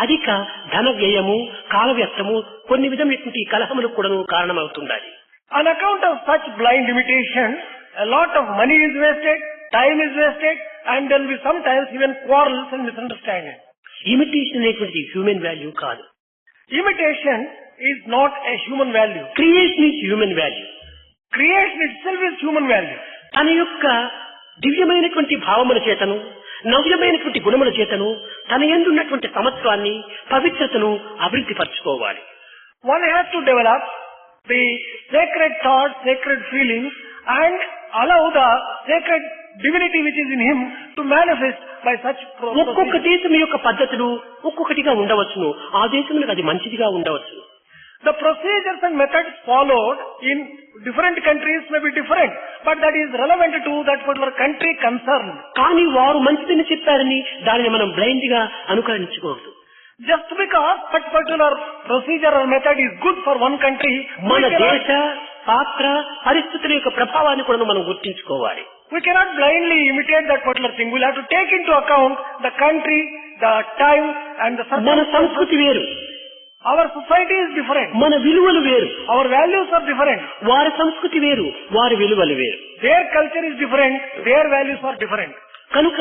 అధిక ధన వ్యయము, కాల వ్యర్థము, కొన్ని విధమైనటువంటి కలహములకు కూడా కారణమవుతుండాలి. On account of such blind imitation, a lot of money is wasted, time is wasted, and there will be sometimes even quarrels and misunderstanding. Imitation అనేటువంటి హ్యూమన్ వాల్యూ కాదు. Imitation is not a human value. Creation is human value. Creation itself is human value. తన యొక్క దివ్యమైనటువంటి భావముల చేతను, నవ్యమైనటువంటి గుణముల చేతను తన యందు ఉన్నటువంటి సమత్వాన్ని, పవిత్రతను అభివృద్ధి పరచుకోవాలి. One has to develop the sacred thoughts, sacred feelings, and allow the sacred divinity which is in him to manifest by such ఒక్కొక్క processes. దేశం యొక్క పద్ధతులు ఒక్కొక్కటిగా ఉండవచ్చును. ఆ దేశంలో అది మంచిదిగా ఉండవచ్చు. The procedures and methods followed in different countries may be different, but that is relevant to that particular country concerned. కానీ వారు మంచిదని చెప్పారని దానిని మనం బ్లైండ్ గా అనుకరించకూడదు. Just because such particular procedure or method is good for one country, మన దేశ పాత్ర, పరిస్థితుల యొక్క ప్రభావాన్ని కూడా మనం గుర్తించుకోవాలి. we cannot blindly imitate that particular thing. We'll have to take into account the country, the time and the మన circumstances. సంస్కృతి వేరు, Our society is different. మన విలువలు వేరు. Our values are different. వారి సంస్కృతి వేరు, వారి విలువలు వేరు. Their culture is different. Their values are different. కనుక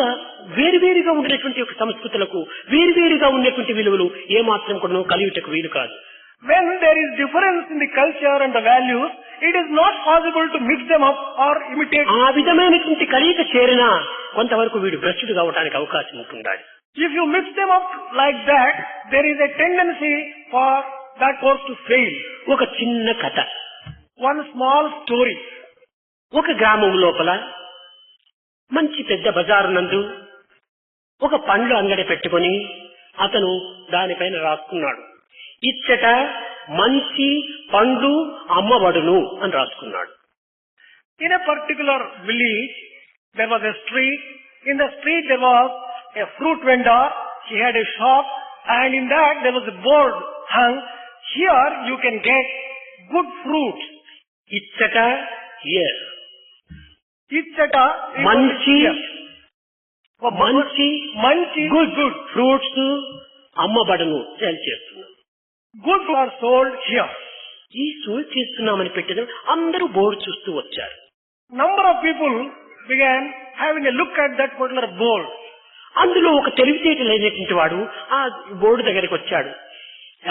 వేరువేరుగా ఉండేటువంటి ఒక సంస్కృతులకు వేరువేరుగా ఉండేటువంటి విలువలు ఏమాత్రం కూడా కలియుటకు వీలు కాదు. When there is difference in the culture and the values, it is not possible to mix them up or imitate. ఆ విధమైనటువంటి కలయిక చేరినా కొంతవరకు వీడు భ్రష్టుడు కావడానికి అవకాశం ఉంటుండాలి. If you mix them up like that, there is a tendency for that course to fail. ఒక చిన్న కథ. One small story. ఒక గ్రామం లోపల మంచి పెద్ద బజారు నందు ఒక పండ్ల అంగడి పెట్టుకొని అతను దానిపైన రాసుకున్నాడు, ఇచ్చట మంచి పండ్లు అమ్మబడును అని రాసుకున్నాడు. In a particular village, there was a street. In the street, there was a fruit vendor. He had a shop, and in that there was a board hung. Here you can get good fruits. ఇచ్చట here Ichchata is మంచి here. మంచి Manchi, good fruits అమ్మబడును sale చేస్తున్నాడు. good are sold here. ఈ soul చేస్తున్నామని పెట్టిన అందరూ board చూస్తూ వచ్చారు. Number of people began having a look at that particular board. అందులో ఒక తెలివితేటలైనటువంటి వాడు ఆ బోర్డు దగ్గరికి వచ్చాడు.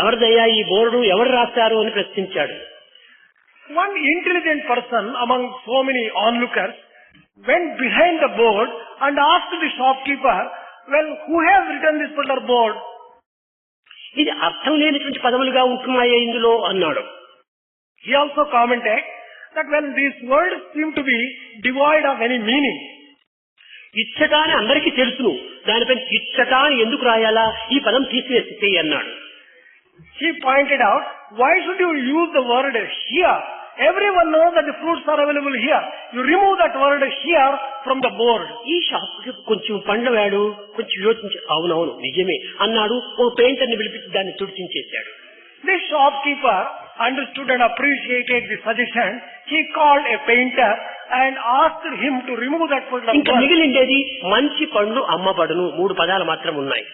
ఎవరిదయ్యా ఈ బోర్డు, ఎవరు రాశారు అని ప్రశ్నించాడు. One intelligent person among so many onlookers went behind the board and asked the shopkeeper, well, who has written this particular board? ఇది అర్థం లేనటువంటి పదములుగా ఉంటున్నాయే ఇందులో అన్నాడు. He also commented that when these words seem to be devoid of any meaning. ఇచ్చట అని అందరికీ తెలుసును, దానిపైన ఇచ్చట అని ఎందుకు రాయాలా, ఈ పదం తీసివేస్తే అన్నాడు. He pointed out, why should you use the word here everyone knows that the fruits are available here. You remove that word here from the board. ఈ షాప్ కి కొంచెం పండ్లవాడు కొంచెం యోచించి అవునవును నిజమే అన్నాడు. ఓ పెయింటర్ ని పిలిపించి దాన్ని తుడిచించేశాడు. The shopkeeper understood and appreciated the suggestion. He called a painter and asked him to remove that particular ఇంకా word. మిగిలిండేది మంచి పండ్లు అమ్మబడును 3 పదాలు మాత్రం ఉన్నాయి.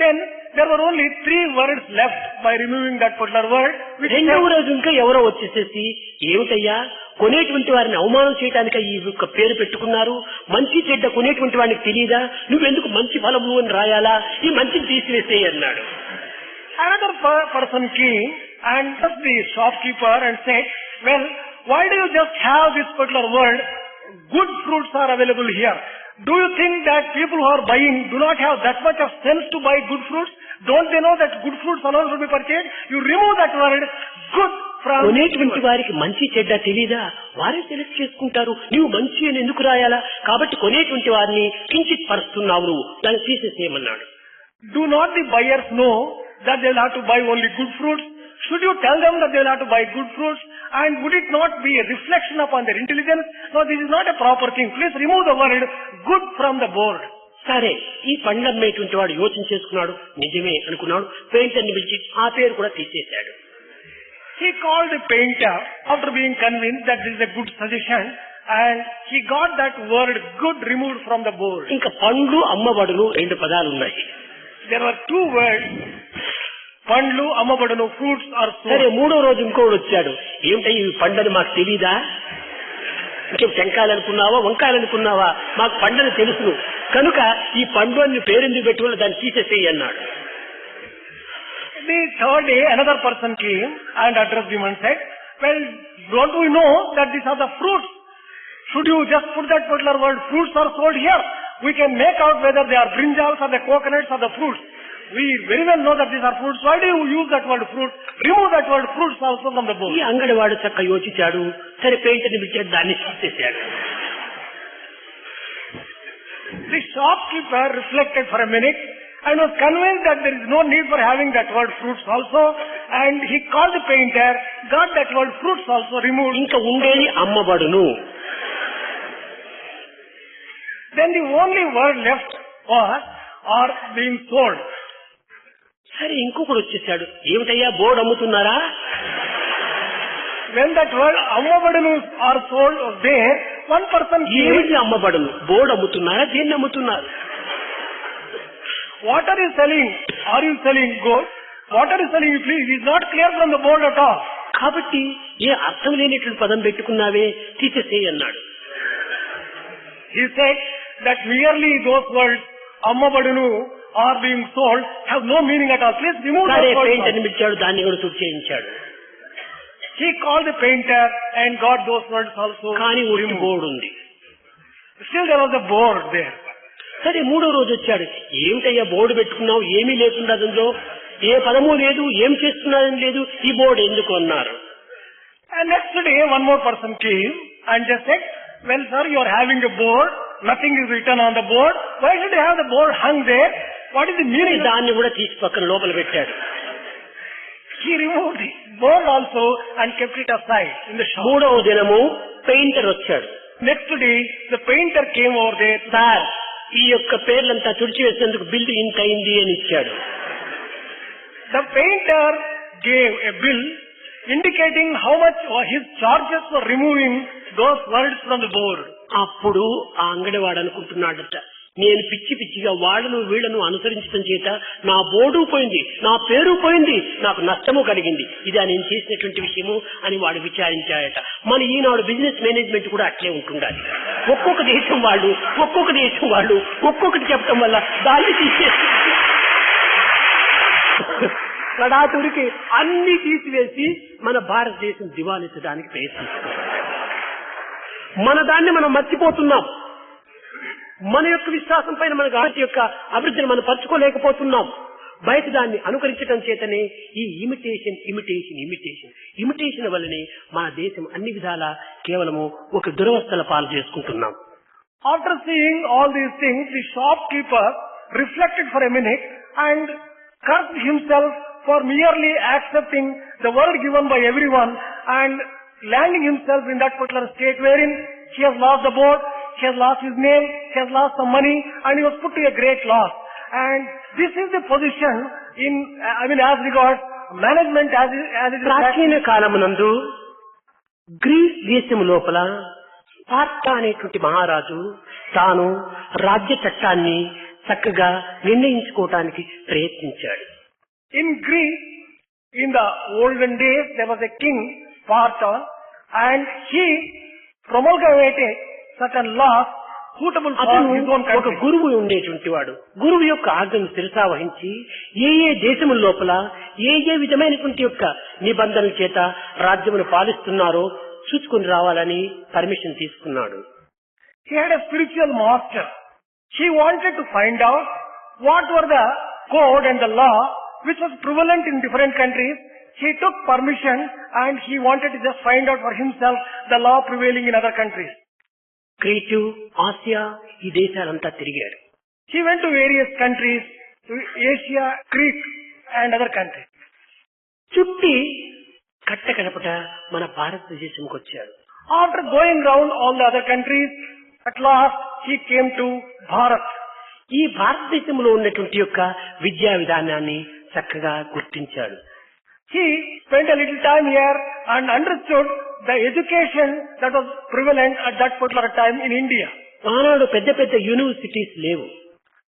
Then there were only 3 words left by removing that particular word. Which రెండవ రోజు ఇంకా ఎవరో వచ్చేసేసి ఏమిటయ్యా కొనేటువంటి వారిని అవమానం చేయడానికి ఈ యొక్క పేరు పెట్టుకున్నారు, మంచి చెడ్డ కొనేటువంటి వాడికి తెలియదా, నువ్వెందుకు మంచి ఫలము అని రాయాలా, ఈ మంచిని తీసివేసేయి అన్నాడు. Another person came and asked the shopkeeper and said, well, why do you just have this particular word, good fruits are available here? Do you think that people who are buying do not have that much of sense to buy good fruits? Don't they know that good fruits alone will be purchased? You remove that word, good from... కొనేటువంటి వారికి మంచి చెడ్డ తెలీదా, వారే select చేసుకుంటారు, నువ్వు మంచి అని ఎందుకు రాయాలా, కాబట్టి కొనేటువంటి వారిని కించిత్ పరుస్తున్నావు, నువ్వు దాన్ని తీసేసేయమన్నాడు. Do not the buyers know that they will have to buy only good fruits? Should you tell them that they will have to buy good fruits? And would it not be a reflection upon their intelligence? No, this is not a proper thing. Please remove the word good from the board. సరే, ఈ పండ్లమ్మేటువంటి వాడు యోచన చేసుకున్నాడు, నిజమే అనుకున్నాడు. Painter ని పిలిచి ఆ పేరు కూడా తీసేశాడు. He called the painter after being convinced that this is a good suggestion, and he got that word good removed from the board. ఇంకా పండ్లు అమ్మబడును 2 పదాలు ఉన్నాయి. There were 2 words. పండ్లు అమ్మబడును, ఫ్రూట్స్ ఆర్ సోల్డ్. సరే, 3వ రోజు ఇంకోడు వచ్చాడు. ఏమిటో ఈ పండ్లని మాకు తెలీదా, ఇంకేం టెంకాయలు అనుకున్నావా వంకాయలు అనుకున్నావా, మాకు పండ్లని తెలుసు కనుక ఈ పండు అని పేరెందుకు పెట్టుకుని దాన్ని తీసేసేయి అన్నాడు. The third day another person came and addressed him and said, well, don't we know that these are the fruits? Should you just put that particular word fruits are sold here? We can make out whether they are brinjals or the coconuts or the fruits. We very well know that these are fruits. Why do you use that word fruit? Remove that word fruits also from the board. ఈ అంగడివాడు చక్క యోచించాడు. సరే, painter ని పిలిచాడు, దాన్ని తీసేశాడు. The shopkeeper reflected for a minute and was convinced that there is no need for having that word fruits also, and he called the painter, got that word fruits also removed. ఇంకా ఉండేది అమ్మబడును. Then the only word left was are being sold. సరే, ఇంకొకడు వచ్చేసాడు. ఏమిటయ్యా board అమ్ముతున్నారా? When that word అమ్మబడును are sold was there, one person came. ఏమిటి అమ్మబడును? బోర్డు అమ్ముతున్నారా, దేన్ని అమ్ముతున్నారు? What are you selling? Are you selling gold? What are you selling? Please, it is not clear from the board at all. కాబట్టి ఏ అర్థం లేనటువంటి పదం పెట్టుకున్నావే, తీసేసేయి అన్నాడు. He said that merely those words అమ్మబడును are being sold have no meaning at all. Please remove సరే, those painter ని words. పిలిచాడు, దాన్ని కూడా తుడిచేయించాడు. He called the painter and got those words also కానీ ఒట్టి removed. బోర్డు ఉంది. Still there was a board there. సరే, 3వ రోజు వచ్చాడు. ఏమిటయ్యా బోర్డు పెట్టుకున్నావు, ఏమీ లేకుండా అందులో ఏ పదము లేదు, ఏం చేస్తున్నారని లేదు, ఈ బోర్డు ఎందుకు అన్నారు. And next day one more person came and just said, well sir, you are having a board, nothing is written on the board. Why should you have the board hung there? What is the meaning? దాన్ని కూడా తీసి పక్కన లోపల పెట్టాడు. He removed the board also and kept it aside in the shop. 3వ దినము painter వచ్చాడు. Next day the painter came over there. Sir, ఈ యొక్క పేర్లంతా తుడిచివేసేందుకు బిల్లు ఇంత అయింది అని ఇచ్చాడు. The painter gave a bill indicating how much his charges for removing those words from the board. అప్పుడు ఆ అంగడివాడు అనుకుంటున్నాడట, నేను పిచ్చి పిచ్చిగా వాళ్ళను వీళ్లను అనుసరించడం చేత నా బోర్డు పోయింది, నా పేరు పోయింది, నాకు నష్టము కలిగింది, ఇది నేను చేసినటువంటి విషయము అని వాడు విచారించాడట. మన ఈనాడు బిజినెస్ మేనేజ్మెంట్ కూడా అట్లే ఉంటుండాలి. ఒక్కొక్క దేశం వాళ్ళు ఒక్కొక్కటి చెప్పడం వల్ల దాన్ని తీసేసి కడాతుడికి అన్ని తీసివేసి మన భారతదేశం దివాలించడానికి ప్రయత్నిస్తున్నాం. మన దాన్ని మనం మర్చిపోతున్నాం. మన యొక్క విశ్వాసం పైన మన గాడి యొక్క అభివృద్ధిని మనం పరచుకోలేకపోతున్నాం. బయట దాన్ని అనుకరించడం చేతనే ఈ ఇమిటేషన్ వల్లనే మన దేశం అన్ని విధాల కేవలము ఒక దురవస్థల పాలు చేసుకుంటున్నాం. After seeing all these things, the shopkeeper reflected for a minute and cursed himself for merely accepting the word given by everyone and landing himself in that particular state wherein he has lost the boat, he has lost his name, he has lost some money, and he was put to a great loss. And this is the position in, as regards management as it is ప్రాచీన కాలమునందు grace దేశము లోపల Sparta అనేటువంటి మహారాజు తాను రాజ్య చట్టాన్ని చక్కగా నిర్ణయించుకోవటానికి ప్రయత్నించాడు. In Greece, in the olden days, there was a king, Sparta, and he promulgated certain laws suitable for అతను his own ఒక country. గురువు ఉండేటువంటి వాడు. గురువు యొక్క ఆజ్ఞను శిరసా వహించి ఏ ఏ దేశముల లోపల ఏ ఏ విధమైనటువంటి యొక్క నిబంధనల చేత రాజ్యమును పాలిస్తున్నారో చూసుకుని రావాలని పర్మిషన్ తీసుకున్నాడు. He had a spiritual master. He wanted to find out what were the code and the law which was prevalent in different countries. He took permission and he wanted to just find out for himself the law prevailing in other countries. Crete, Asia ఈ దేశాలంతా తిరిగాడు. He went to various countries, to Asia, Crete and other countries. చుట్టి కట్టకడపట మన భారతదేశంకి వచ్చాడు. After going round all the other countries, at last he came to Bharat. ఈ భారతదేశంలో ఉన్నటువంటి యొక్క విద్యా విధానాన్ని చక్కగా గుర్తించాడు. He spent a little time here and understood the education that was prevalent at that particular time in India. ఆనాడు పెద్ద పెద్ద యూనివర్సిటీస్ లేవు.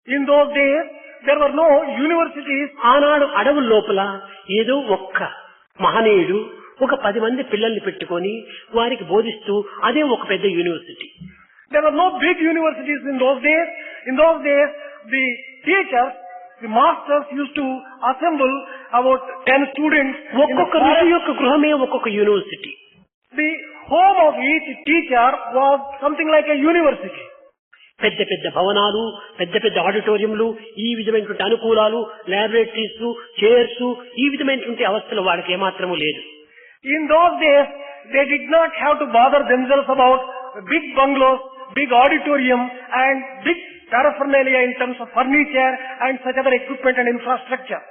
In those days, there were no universities. ఆనాడు అడవుల లోపల ఏదో ఒక్క మహనీయుడు ఒక 10 మంది పిల్లల్ని పెట్టుకొని వారికి బోధిస్తూ అదే ఒక పెద్ద university. There were no big universities in those days. In those days, the teachers, the masters used to assemble about 10 students. ఒక్కొక్క ఋషి యొక్క గృహమే ఒక్కొక్క university. The home of each teacher was something like a university. పెద్ద పెద్ద భవనాలు, పెద్ద పెద్ద ఆడిటోరియంలు, ఈ విధమైనటువంటి అనుకూలాలు, ల్యాబొరేటరీస్, చైర్స్, ఈ విధమైనటువంటి అవస్థలు వాళ్ళకి ఏమాత్రము లేదు. In those days, they did not have to bother themselves about big bungalows, big auditorium and big paraphernalia in terms of furniture and such other equipment and infrastructure.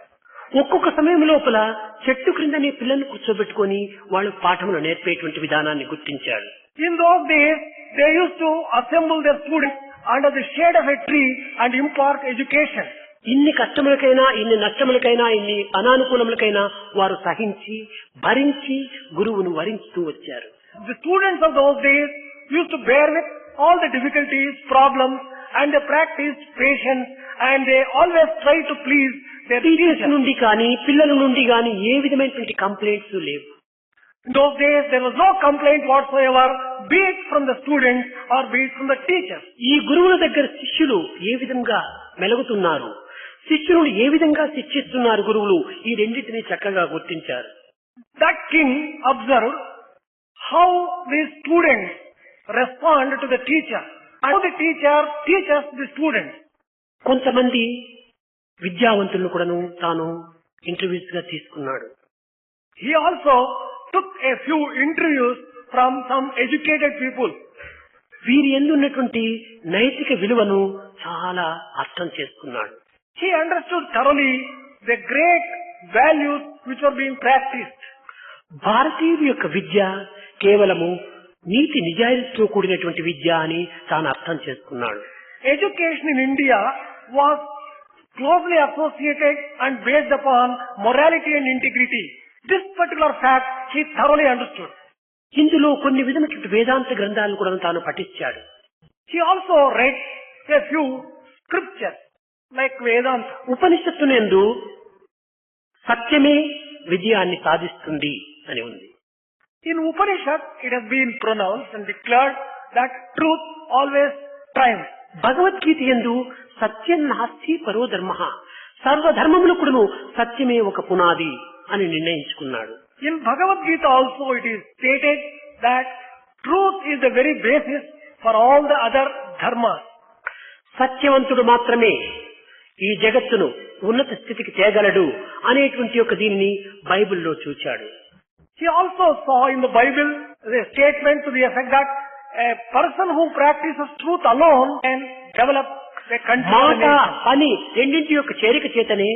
ఒక్కొక్క సమయం లోపల చెట్టు క్రిందనే పిల్లల్ని కూర్చోబెట్టుకొని వాళ్ళు పాఠములు నేర్పేటువంటి విధానాన్ని గుర్తించాడు. In those days, they used to assemble their students under the shade of a tree and impart education. ఇన్ని కష్టములకైనా, ఇన్ని నష్టములకైనా, ఇన్ని అనానుకూలములకైనా వారు సహించి భరించి గురువును వరించుతూ వచ్చారు. The students of those days used to bear with all the difficulties, problems, and they practiced patience and they always try to please their teachers teachers. నుండి కానీ పిల్లల నుండి కానీ ఏ విధమైనటువంటి కంప్లైంట్స్ లేవు. In those days, there was no complaint whatsoever, be it from the students or be it from the teachers. ఈ గురువుల దగ్గర శిష్యులు ఏ విధంగా మెలుగుతున్నారు, శిష్యులను ఏ విధంగా శిక్షిస్తున్నారు గురువులు, ఈ రెండింటినీ చక్కగా గుర్తించారు. That king observed how the students respond to the teacher, how the teacher teaches the students. కొంతమంది విద్యావంతులను కూడాను తాను ఇంటర్వ్యూస్ గా తీసుకున్నాడు. He also took a few interviews from some educated people. వీరి యందు ఉన్నటువంటి నైతిక విలువను చాలా అర్థం చేసుకున్నాడు. He understood thoroughly the great values which were being practiced. భారతీయుల యొక్క విద్య కేవలము నీతి నిజాయితీతో కూడినటువంటి విద్య అని తాను అర్థం చేసుకున్నాడు. Education in India was closely associated and based upon morality and integrity. This particular fact he thoroughly understood. ఇందులో కొన్ని విధమైనటువంటి వేదాంత గ్రంథాలను కూడా తాను పఠించాడు. He also read a few scriptures like Vedanta. ఉపనిషత్తునందు సత్యమే విజయాన్ని సాధిస్తుంది అని ఉంది. In Upanishad, it has been pronounced and declared that truth always triumphs. Bhagavad Gita యందు సత్యం నాస్తి పరో ధర్మ, సర్వధర్మములకును సత్యమే ఒక పునాది అని నిర్ణయించుకున్నాడు. In Bhagavad Gita also it is stated that truth is the very basis for all the other dharmas. సత్యవంతుడు మాత్రమే ఈ జగత్తును ఉన్నత స్థితికి తేగలడు అనేటువంటి యొక్క దీనిని బైబిల్లో చూచాడు. He also saw in the Bible a statement to the effect that a person who practices truth alone can develop a country. మాట, పని రెండింటి యొక్క చేరిక చేతనే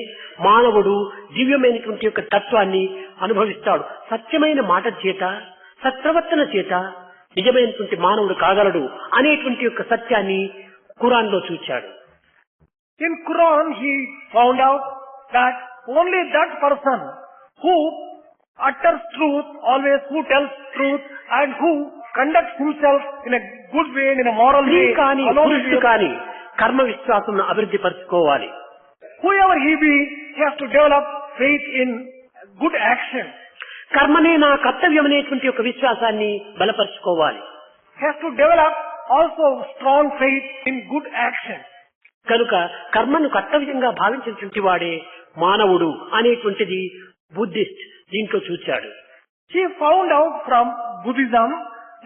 మానవుడు దివ్యమైనటువంటి యొక్క తత్వాన్ని అనుభవిస్తాడు. సత్యమైన మాట చేత, సత్ప్రవర్తన చేత నిజమైనటువంటి మానవుడు కాగలడు అనేటువంటి యొక్క సత్యాన్ని ఖురాన్ లో చూచాడు. In Quran, he found out that only that person who utters truth, always who tells truth, and who conducts himself in a good way, in a moral స్త్రీ way, కాని alone will పురుషుడు be- కాని కర్మ విశ్వాసం అభివృద్ధి పరచుకోవాలి. whoever he be, he has to develop faith in good action. కర్మనే నా కర్తవ్యం అనేటువంటి యొక్క విశ్వాసాన్ని బలపరుచుకోవాలి. He has to develop also strong faith in good action. కనుక కర్మను కర్తవ్యంగా భావించినటువంటి వాడే మానవుడు అనేటువంటిది బుద్ధిస్ట్ దీంట్లో చూచాడు. He found out from Buddhism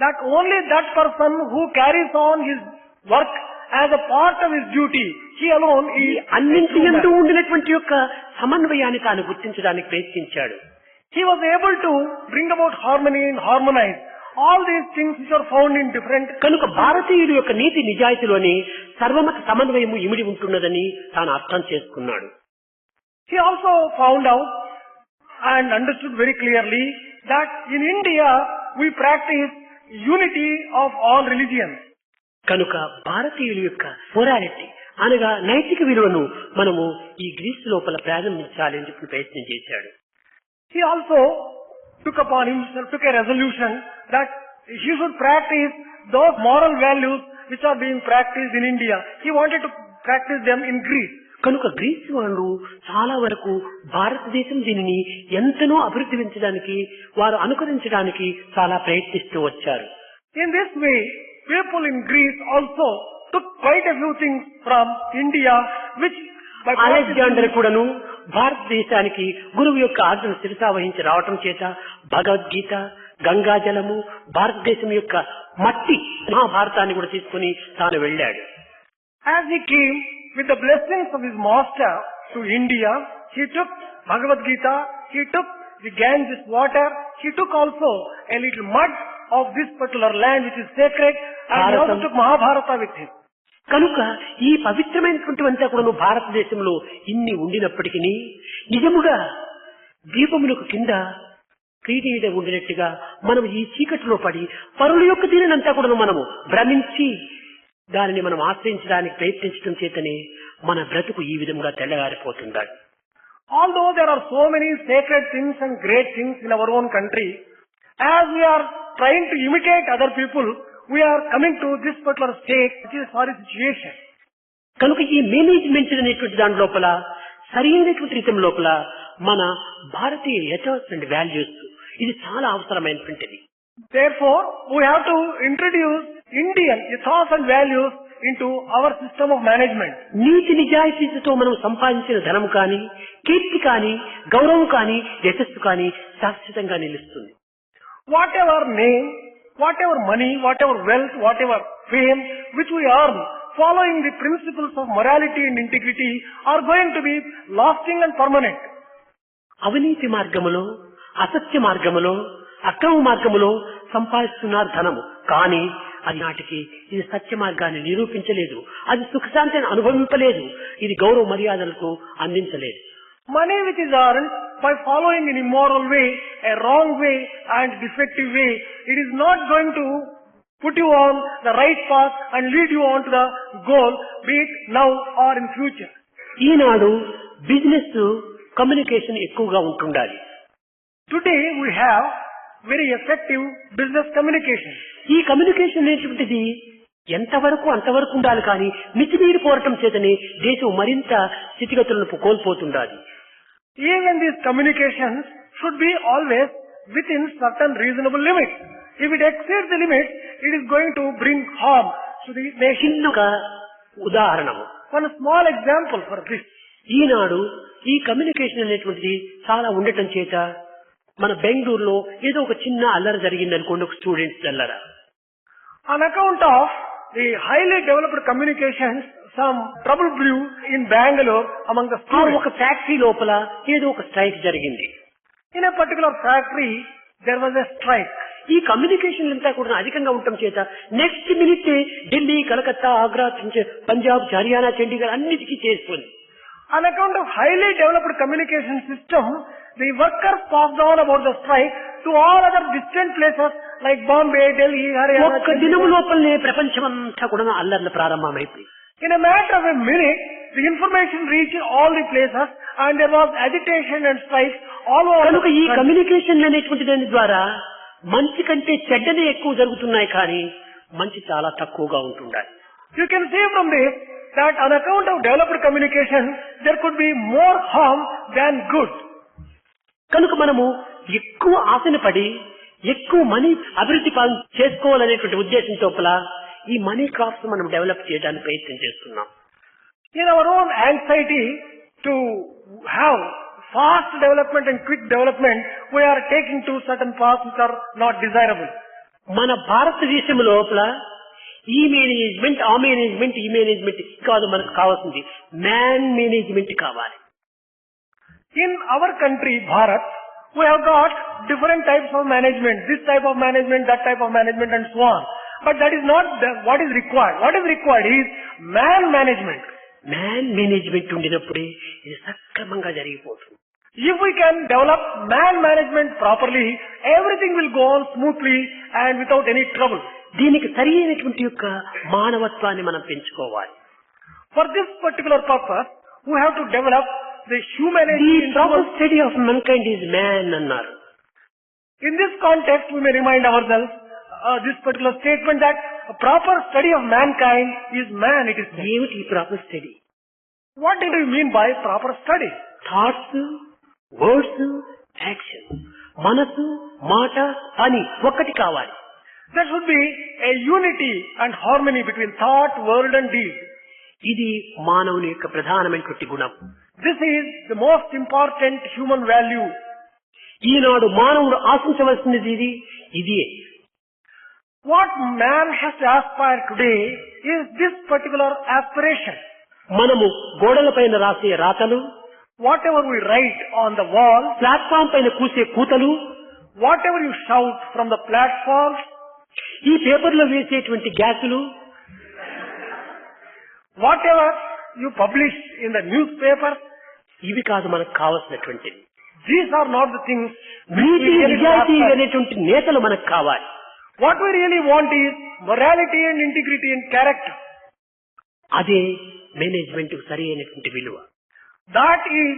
that only that person who carries on his work as a part of his duty, he alone ఈ is అన్నింటి a true యందు man. ఉండినటువంటి యొక్క సమన్వయాన్ని తాను గుర్తించడానికి ప్రయత్నించాడు. He was able to bring about harmony and harmonize all these things which are found in different. కనుక భారతీయుడి యొక్క నీతి నిజాయితీలోని సర్వమత సమన్వయము ఇమిడి ఉంటున్నదని తాను అర్థం చేసుకున్నాడు. He also found out and understood very clearly that in India we practice unity of all religions. కనుక భారతీయుల యొక్క morality అనగా నైతిక విలువను మనము ఈ గ్రీస్ లోపల ప్రారంభించాలి అని చెప్పి ప్రయత్నం చేశాడు. He also took upon himself, took a resolution that he should practice those moral values which are being practiced in India. He wanted to practice them in Greece. కనుక గ్రీస్ వాళ్ళు చాలా వరకు భారతదేశం దీనిని ఎంతనో అభివృద్ధించడానికి వారు అనుకరించడానికి చాలా ప్రయత్నిస్తూ వచ్చారు. In this way, people in Greece also took quite a few things from India which by Alexander కూడాను భారతదేశానికి గురువు యొక్క ఆజ్ఞను శిరసా వహించి రావటం చేత భగవద్గీత, గంగాజలము, భారతదేశం యొక్క మట్టి మహాభారతాన్ని కూడా తీసుకుని తాను వెళ్ళాడు. As he came with the blessings of his master to India, he took Bhagavad Gita, he took the Ganges water, he took also a little mud of this particular land which is sacred, and he also took Mahabharata with him. కనుక ఈ పవిత్రమైనటువంటివంతా కూడా భారతదేశంలో ఇన్ని ఉండినప్పటికీ నిజముగా దీపములకు కింద క్రీడీడ ఉండినట్టుగా మనం ఈ చీకటిలో పడి పరుల యొక్క దీనినంతా కూడా మనము భ్రమించి దానిని మనం ఆశ్రయించడానికి ప్రయత్నించడం చేతనే మన బ్రతుకు ఈ విధంగా తెల్లగారిపోతుంది. Although there are so many sacred things and great things in our own country, as we are trying to imitate other people, we are coming to this particular state, which is sorry situation. కనుక ఈ management అనేటువంటి దాని లోపల సరైనటువంటి రీతి లోపల మన భారతీయ ethos and values ఇది చాలా అవసరమైనటువంటిది. Therefore, we have to introduce Indian ethos and values into our system of management. నీతి నిజాయితీతో మనం సంపాదించిన ధనం కానీ, కీర్తి కానీ, గౌరవం కానీ, యశస్సు కానీ శాశ్వతంగా నిలుస్తుంది. Whatever name, whatever money, whatever wealth, whatever fame which we earn, following the principles of morality and integrity are going to be lasting and permanent. అవినీతి మార్గములో, అసత్య మార్గములో, అక్రమ మార్గములో సంపాదిస్తున్నారు ధనము. కానీ అది నాటికి ఇది సత్య మార్గాన్ని నిరూపించలేదు, అది సుఖశాంతిని అనుభవింపలేదు, ఇది గౌరవ మర్యాదలకు అందించలేదు. Money which is earned by following an immoral way, a wrong way and defective way, it is not going to put you on the right path and lead you on to the goal, be it now or in future. Eenadu business communication ఎక్కువగా ఉంటుండాలి. Today we have very effective business communication. ఈ communication అనేటువంటిది ఎంతవరకు అంతవరకు ఉండాలి, కానీ మితిమీరిపోవటం చేతనే దేశం మరింత స్థితిగతులను కోల్పోతుండాలి. Even these communications should be always within certain reasonable limits. If it exceeds the limits, it is going to bring harm to the nation. చిన్న ఉదాహరణము, One small example for this. ఈనాడు ఈ కమ్యూనికేషన్ అనేటువంటిది చాలా ఉండటం చేత మన బెంగళూరులో ఏదో ఒక చిన్న అల్లరి జరిగింది అనుకోండి, ఒక students అల్లర. On account of the highly developed communications, some trouble brew in Bangalore among the students. ఒక ఫ్యాక్టరీ లోపల ఏదో ఒక స్ట్రైక్ జరిగింది. In a particular factory, there was a strike. ఈ కమ్యూనికేషన్ అంతా కూడా అధికంగా ఉండటం చేత నెక్స్ట్ మినిట్ ఢిల్లీ, కలకత్తా, ఆగ్రా, పంజాబ్, హర్యానా, చండీగఢ్ అన్నిటికీ చేస్తుంది. On account of highly developed communication system, the workers passed on about the strike to all other distant places like Bombay, Delhi, Haryana. ఒక్క దినము లోపలనే ప్రపంచమంతా కూడా అల్లర్లు ప్రారంభమైపోయింది. In a matter of a minute, the information reached all the places and there was agitation and strife all over. కనుక ఈ communication అనేటువంటి దాని ద్వారా మంచి కంటే చెడ్డనే ఎక్కువ జరుగుతున్నాయి, కానీ మంచి చాలా తక్కువగా ఉంటుండాలి. You can see from this that on account of developed communication, there could be more harm than good. కనుక మనము ఎక్కువ ఆశను పడి ఎక్కువ మనీ అభివృద్ధి చేసుకోవాలనేటువంటి ఉద్దేశంతో ఈ మనీ క్రాప్స్ మనం డెవలప్ చేయడానికి ప్రయత్నం చేస్తున్నాం. In our own anxiety to have fast development and quick development, we are taking to certain paths which are not desirable. మన భారతదేశం లోపల ఈ మేనేజ్మెంట్, ఆ మేనేజ్మెంట్, ఈ మేనేజ్మెంట్ కాదు మనకు కావాల్సింది, మ్యాన్ మేనేజ్మెంట్ కావాలి. In our country, Bharat, we have got different types of management, this type of management, that type of management and so on. But that is not what is required. What is required is man management. Man management ఉండినప్పుడే ఇది సక్రమంగా జరిగిపోతుంది. If we can develop man management properly, everything will go on smoothly and without any trouble. దీనికి సరి అయినటువంటి యొక్క మానవత్వాన్ని మనం పెంచుకోవాలి. For this particular purpose, we have to develop the humanity. The proper study of mankind is man అన్నారు. In this context, we may remind ourselves this particular statement that a proper study of mankind is man, it is said. ఏమిటి ఈ proper study? What do you mean by proper study? Thoughts, words, action, మనసు, మాట, పని ఒక్కటి కావాలి. There should be a unity and harmony between thought, word and deed. ఇది మానవుని యొక్క ప్రధానమైనటువంటి గుణం. This is the most important human value. ఈనాడు మానవుడు ఆశించవలసినది ఇదే. What man has to aspire today is this particular aspiration. మనము గోడల పైన రాసే రాతలు, Whatever we write on the wall, platform పైన కూసే కూతలు, whatever you shout from the platform, ఈ పేపర్లో వేసేటువంటి గ్యాసులు, whatever you publish in the newspaper, ఇవి కాదు మనకు కావలసినటువంటివి. these are not the things NITI we really నిజాయితీ aspire. అనేటువంటి నేతలు మనకు కావాలి. What we really want is morality and integrity and character. అదే మేనేజ్మెంట్ సరి అయినటువంటి విలువ. That is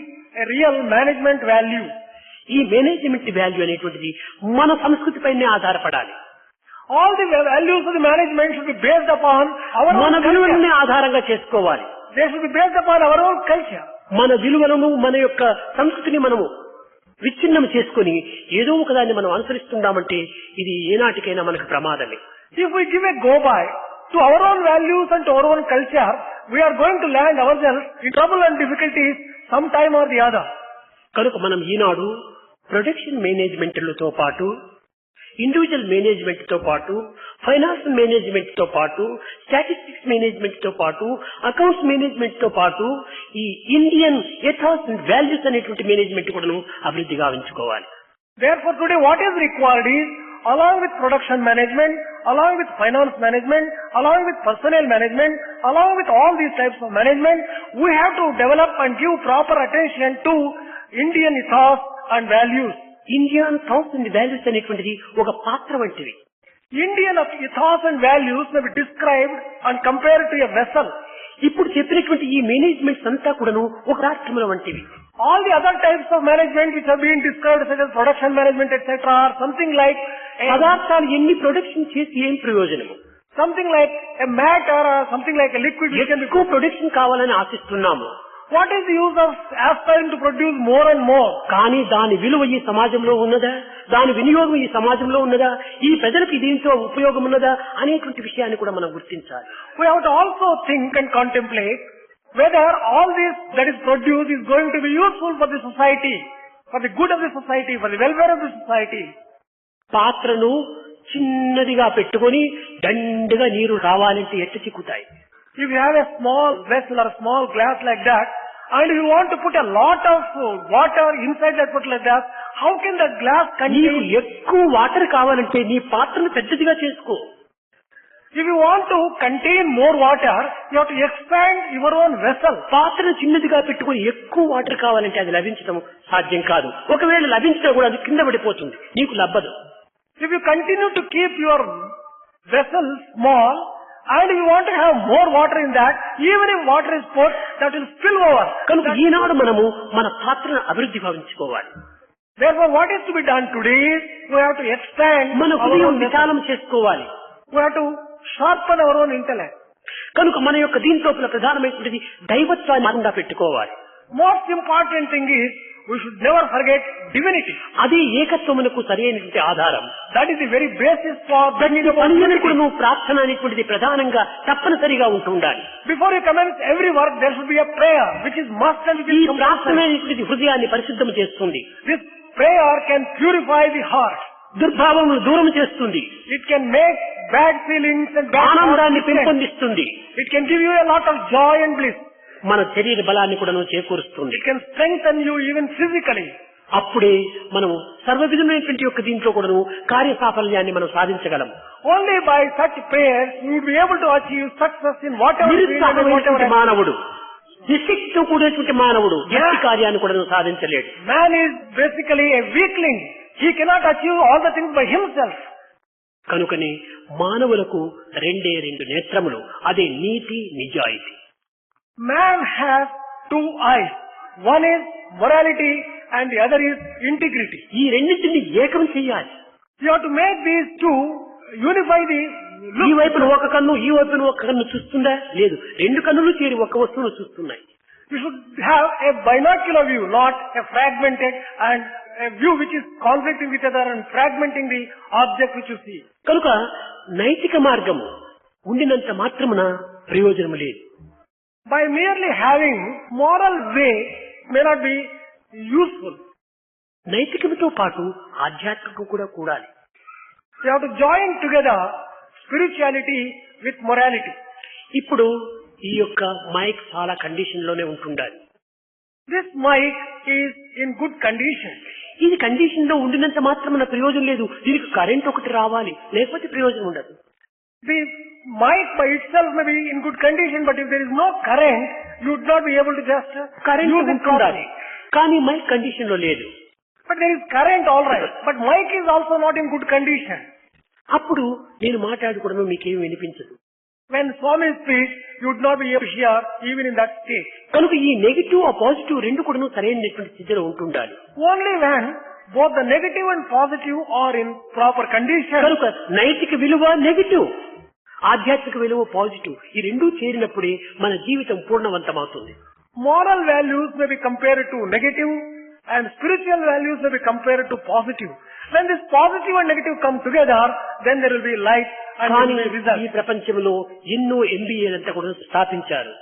a real management value. ఈ మేనేజ్మెంట్ వాల్యూ అనేటువంటిది మన సంస్కృతి పైనే ఆధారపడాలి. All the values of the management should be based upon our మన own విలువలనే culture. ఆధారంగా చేసుకోవాలి. They should be based upon our own culture. మన విలువలను, మన యొక్క సంస్కృతిని మనము విచ్ఛిన్నం చేసుకుని ఏదో ఒకదాన్ని మనం అనుసరిస్తున్నామంటే ఇది ఏనాటికైనా మనకు ప్రమాదమే. If we give a go by to our own values and to our own culture, we are going to land ourselves in trouble and difficulties sometime or the other. కనుక మనం ఈనాడు ప్రొడక్షన్ మేనేజ్మెంట్లతో పాటు, ఇండివిజువల్ మేనేజ్మెంట్ తో పాటు, finance management తో పాటు, statistics management తో పాటు, accounts management తో పాటు ఈ ఇండియన్ ఎథాస్ అండ్ వాల్యూస్ అనేటువంటి మేనేజ్మెంట్ కూడా అభివృద్ధి గావించుకోవాలి. Therefore today what is required is, along with production management, along with finance management, along with personnel management, along with all these types of management, we have to develop and give proper attention to Indian ethos and values. Indian thoughts and values అనేటువంటిది ఒక పాత్ర వంటివి. Indian ethos and values may be described and compared to a vessel. ఇప్పుడు చెప్పినటువంటి ఈ managements అంతా కూడాను ఒక రాష్ట్రముల వంటివి. All the other types of management which have been described such as production management etc. are something like పదార్థాలు ఎన్ని production చేసి ఏం ప్రయోజనము? something like a matter or something like a liquid which can be. ఎక్కువ production కావాలని ఆశిస్తున్నాము. What is the use of aspiring to produce more and more? కానీ దాని విలువ ఈ సమాజంలో ఉన్నదా, దాని వినియోగం ఈ సమాజంలో ఉన్నదా, ఈ ప్రజలకు దీంతో ఉపయోగం ఉన్నదా అనేటువంటి విషయాన్ని కూడా మనం గుర్తించాలి. We have to also think and contemplate whether all this that is produced is going to be useful for the society, for the good of the society, for the welfare of the society. పాత్రను చిన్నదిగా పెట్టుకొని దండిగా నీరు రావాలంటే ఎట్ట చిక్కుతాయి? If you have a small vessel or a small glass like that, and you want to put a lot of water inside that particular glass, how can that glass నీకు contain? ఎక్కువ water కావాలంటే నీ పాత్రను పెద్దదిగా చేసుకో. If you want to contain more water, you have to expand your own vessel. పాత్రను చిన్నదిగా పెట్టుకుని ఎక్కువ వాటర్ కావాలంటే అది లభించడం సాధ్యం కాదు. ఒకవేళ లభించినా కూడా అది కింద పడిపోతుంది, నీకు లబ్బదు. If you continue to keep your vessel small and you want to have more water in that, even if water is poured, that will spill over. కనుక ఈనాడు మనము మన పాత్రను అభివృద్ధి భావించుకోవాలి. Therefore, what is to be done today is we have to expand మన our హృదయం own vessel. విశాలం చేసుకోవాలి. We have to sharpen our own intellect. కనుక మన యొక్క దీంట్లో ప్రధానమైనటువంటిది దైవత్వాన్ని మనగా పెట్టుకోవాలి. Most important thing is we should never forget divinity. అది ఏకత్వమునకు సరైనటువంటి ఆధారం. That is the very basis for bringing about పనిని unity. కూడా నువ్వు ప్రార్థన అనేటువంటిది ప్రధానంగా తప్పనిసరిగా ఉంటుండాలి. Before you commence every work, there should be a prayer which is must and which ఈ is ప్రార్థన compulsory. అనేటువంటిది హృదయాన్ని పరిశుద్ధం చేస్తుంది. This prayer can purify the heart. దుర్భావములు దూరం చేస్తుంది. It can make bad feelings and bad ఆనందాన్ని thoughts. పెంపొందిస్తుంది. It can give you a lot of joy and bliss. మన శరీర బలాన్ని కూడా చేకూరుస్తుంది. It can strengthen you even physically. అప్పుడే మనం సర్వ విధమైనటువంటి యొక్క దీంట్లో కూడా కార్యసాఫల్యాన్ని మనం సాధించగలం. Only by such prayers you will be able to achieve success in whatever field and నిరుత్సాహమైనటువంటి whatever. మానవుడు, నిశక్తితో కూడినటువంటి మానవుడు ఎట్టి కార్యాన్ని కూడా సాధించలేడు. Man is basically a weakling. He cannot achieve all the things by himself. కనుకని మానవులకు రెండే రెండు నేత్రములు, అదే నీతి నిజాయితీ. Man has two eyes. One is morality and the other is integrity. ఈ రెండింటిని ఏకం చేయాలి. You have to make these two, unify the ఈ వైపున ఒక కన్ను, ఈ వైపున ఒక కన్ను చూస్తుందా? లేదు. రెండు కన్నులు చేరి ఒక వస్తువును చూస్తున్నాయి. You should have a binocular view, not a fragmented and a view which is conflicting with each other and fragmenting the object which you see. కనుక నైతిక మార్గము ఉండినంత మాత్రమున ప్రయోజనము లేదు. By merely having moral way may not be useful. నైతికముతో పాటు ఆధ్యాత్మికం కూడా కూడాలి. You have to join together spirituality with morality. ఇప్పుడు ఈ యొక్క మైక్ చాలా కండిషన్ లోనే ఉంటుండాలి. This mic is in good condition. ఇది కండిషన్ లో ఉండినంత మాత్రమున ప్రయోజనం లేదు. దీనికి కరెంట్ ఒకటి రావాలి, లేకపోతే ప్రయోజనం ఉండదు. The mic by itself may be in good condition, but if there is no current, you would not be able to just current use it ఉంటుండాలి, properly. కానీ మైక్ కండిషన్ లో లేదు. But there is current all right, but mic is also not in good condition. అప్పుడు నేను మాట్లాడుకోవడం మీకేమి వినిపించదు. When Swami speaks, you would not be able to hear even in that state. కనుక ఈ నెగిటివ్ ఆ పాజిటివ్ రెండు కూడా సరైనటువంటి స్థితిలో ఉంటుండాలి. Only when both the negative and positive are in proper condition. కనుక నైతిక విలువ నెగిటివ్, ఆధ్యాత్మిక విలువ పాజిటివ్, ఈ రెండూ చేరినప్పుడే మన జీవితం పూర్ణవంతమవుతుంది. Moral values may be compared to negative and spiritual values may be compared to positive. When this positive and negative come together, then there will be light and there కానీ will be result. ఈ ప్రపంచంలో ఎన్నో ఎంబీఏలంతా కూడా స్థాపించారు.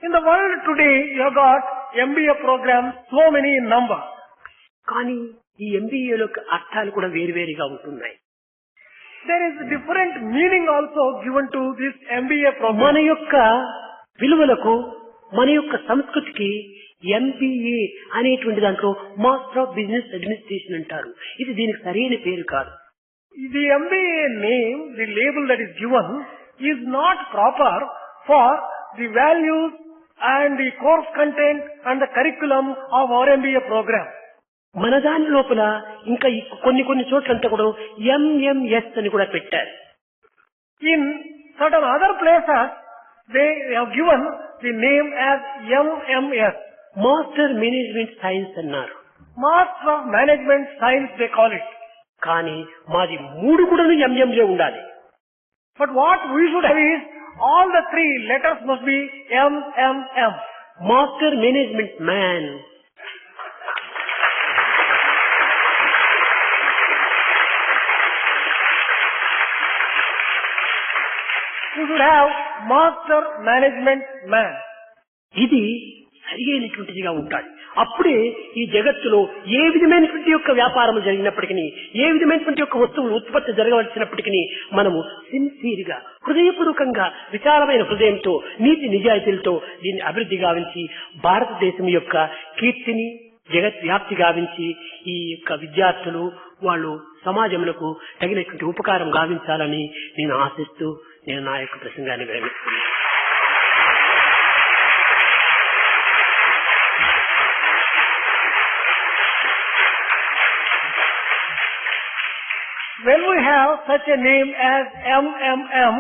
In the world today, you have got MBA programs, so many in number. కానీ ఈ ఎంబీఏలకు అర్థాలు కూడా వేరువేరుగా ఉంటున్నాయి. There is different meaning also given to this MBA program. మన యొక్క విలువలకు, మన యొక్క సంస్కృతికి ఎంబీఏ అనేటువంటి దాంట్లో మాస్టర్ ఆఫ్ బిజినెస్ అడ్మినిస్ట్రేషన్ అంటారు. ఇది దీనికి సరైన పేరు కాదు. The MBA name, the label that is given, is not proper for the values and the course content and the curriculum of our MBA program. మన దాని లోపల ఇంకా కొన్ని చోట్లంతా కూడా ఎంఎంఎస్ అని కూడా పెట్టారు. In certain other places, they have given the name as MMS. Master management science అన్నారు. Master of Management Science they call it. కానీ మాది మూడు కూడా ఎంఎంఏ ఉండాలి. But what we should have is, all the three letters must be MMM. Master management man. You should have Master Management Man. ఇది సరి అయినటువంటిదిగా ఉంటాయి. అప్పుడే ఈ జగత్తులో ఏ విధమైనటువంటి యొక్క వ్యాపారం జరిగినప్పటికీ, ఏ విధమైనటువంటి యొక్క వస్తువులు ఉత్పత్తి జరగవలసినప్పటికీ మనము సిన్సియర్గా, హృదయపూర్వకంగా, విశాలమైన హృదయంతో, నీతి నిజాయితీలతో దీన్ని అభివృద్ధి గావించి భారతదేశం యొక్క కీర్తిని జగత్ వ్యాప్తి గావించి ఈ యొక్క విద్యార్థులు వాళ్ళు సమాజములకు తగినటువంటి ఉపకారం గావించాలని నేను ఆశిస్తూ నేను నా యొక్క ప్రసంగాన్ని విరమిస్తున్నాను. when we have such a name as MMM,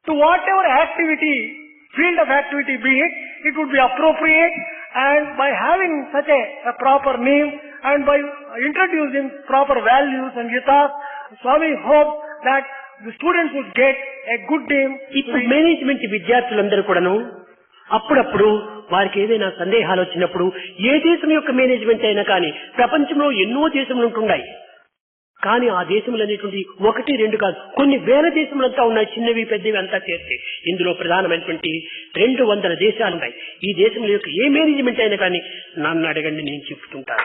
to whatever activity, field of activity be it, it would be appropriate, and by having such a proper name and by introducing proper values and ethos, Swami hopes that the students would get a good name. ఇప్పుడు management విద్యార్థులందరూ కూడాను అప్పుడప్పుడు వారికి ఏదైనా సందేహాలు వచ్చినప్పుడు ఏ దేశం యొక్క మేనేజ్మెంట్ అయినా కానీ ప్రపంచంలో ఎన్నో దేశములు ఉంటున్నాయి. కానీ ఆ దేశములు అనేటువంటి 1, 2 కాదు, కొన్ని వేల దేశములంతా ఉన్నాయి, చిన్నవి పెద్దవి అంతా చేస్తే. ఇందులో ప్రధానమైనటువంటి 200 దేశాలు ఉన్నాయి. ఈ దేశముల యొక్క ఏ మేనేజ్మెంట్ అయినా కానీ నన్ను అడగండి, నేను చెప్తుంటాను.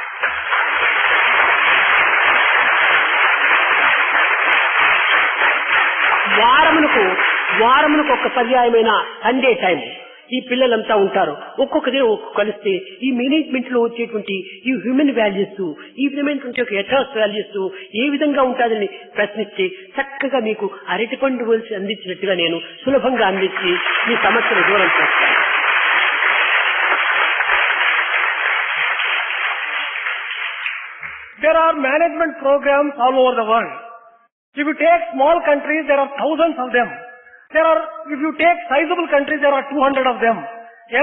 వారమునకు ఒక పర్యాయమైన సండే టైం ఈ పిల్లలంతా ఉంటారు. ఒక్కొక్కదే కలిస్తే ఈ మేనేజ్మెంట్ లో వచ్చేటువంటి ఈ హ్యూమన్ వాల్యూస్, ఈ విధమైనటువంటి ఒక ఎథాస్ వాల్యూస్ ఏ విధంగా ఉంటుందని ప్రశ్నిస్తే చక్కగా మీకు అరటిపండు వలిసి అందించినట్టుగా నేను సులభంగా అందించి మీ సమస్యను దూరం చేస్తాను. There are management programs all over the world. If you take small countries, there are thousands of them. If you take sizable countries, there are 200 of them.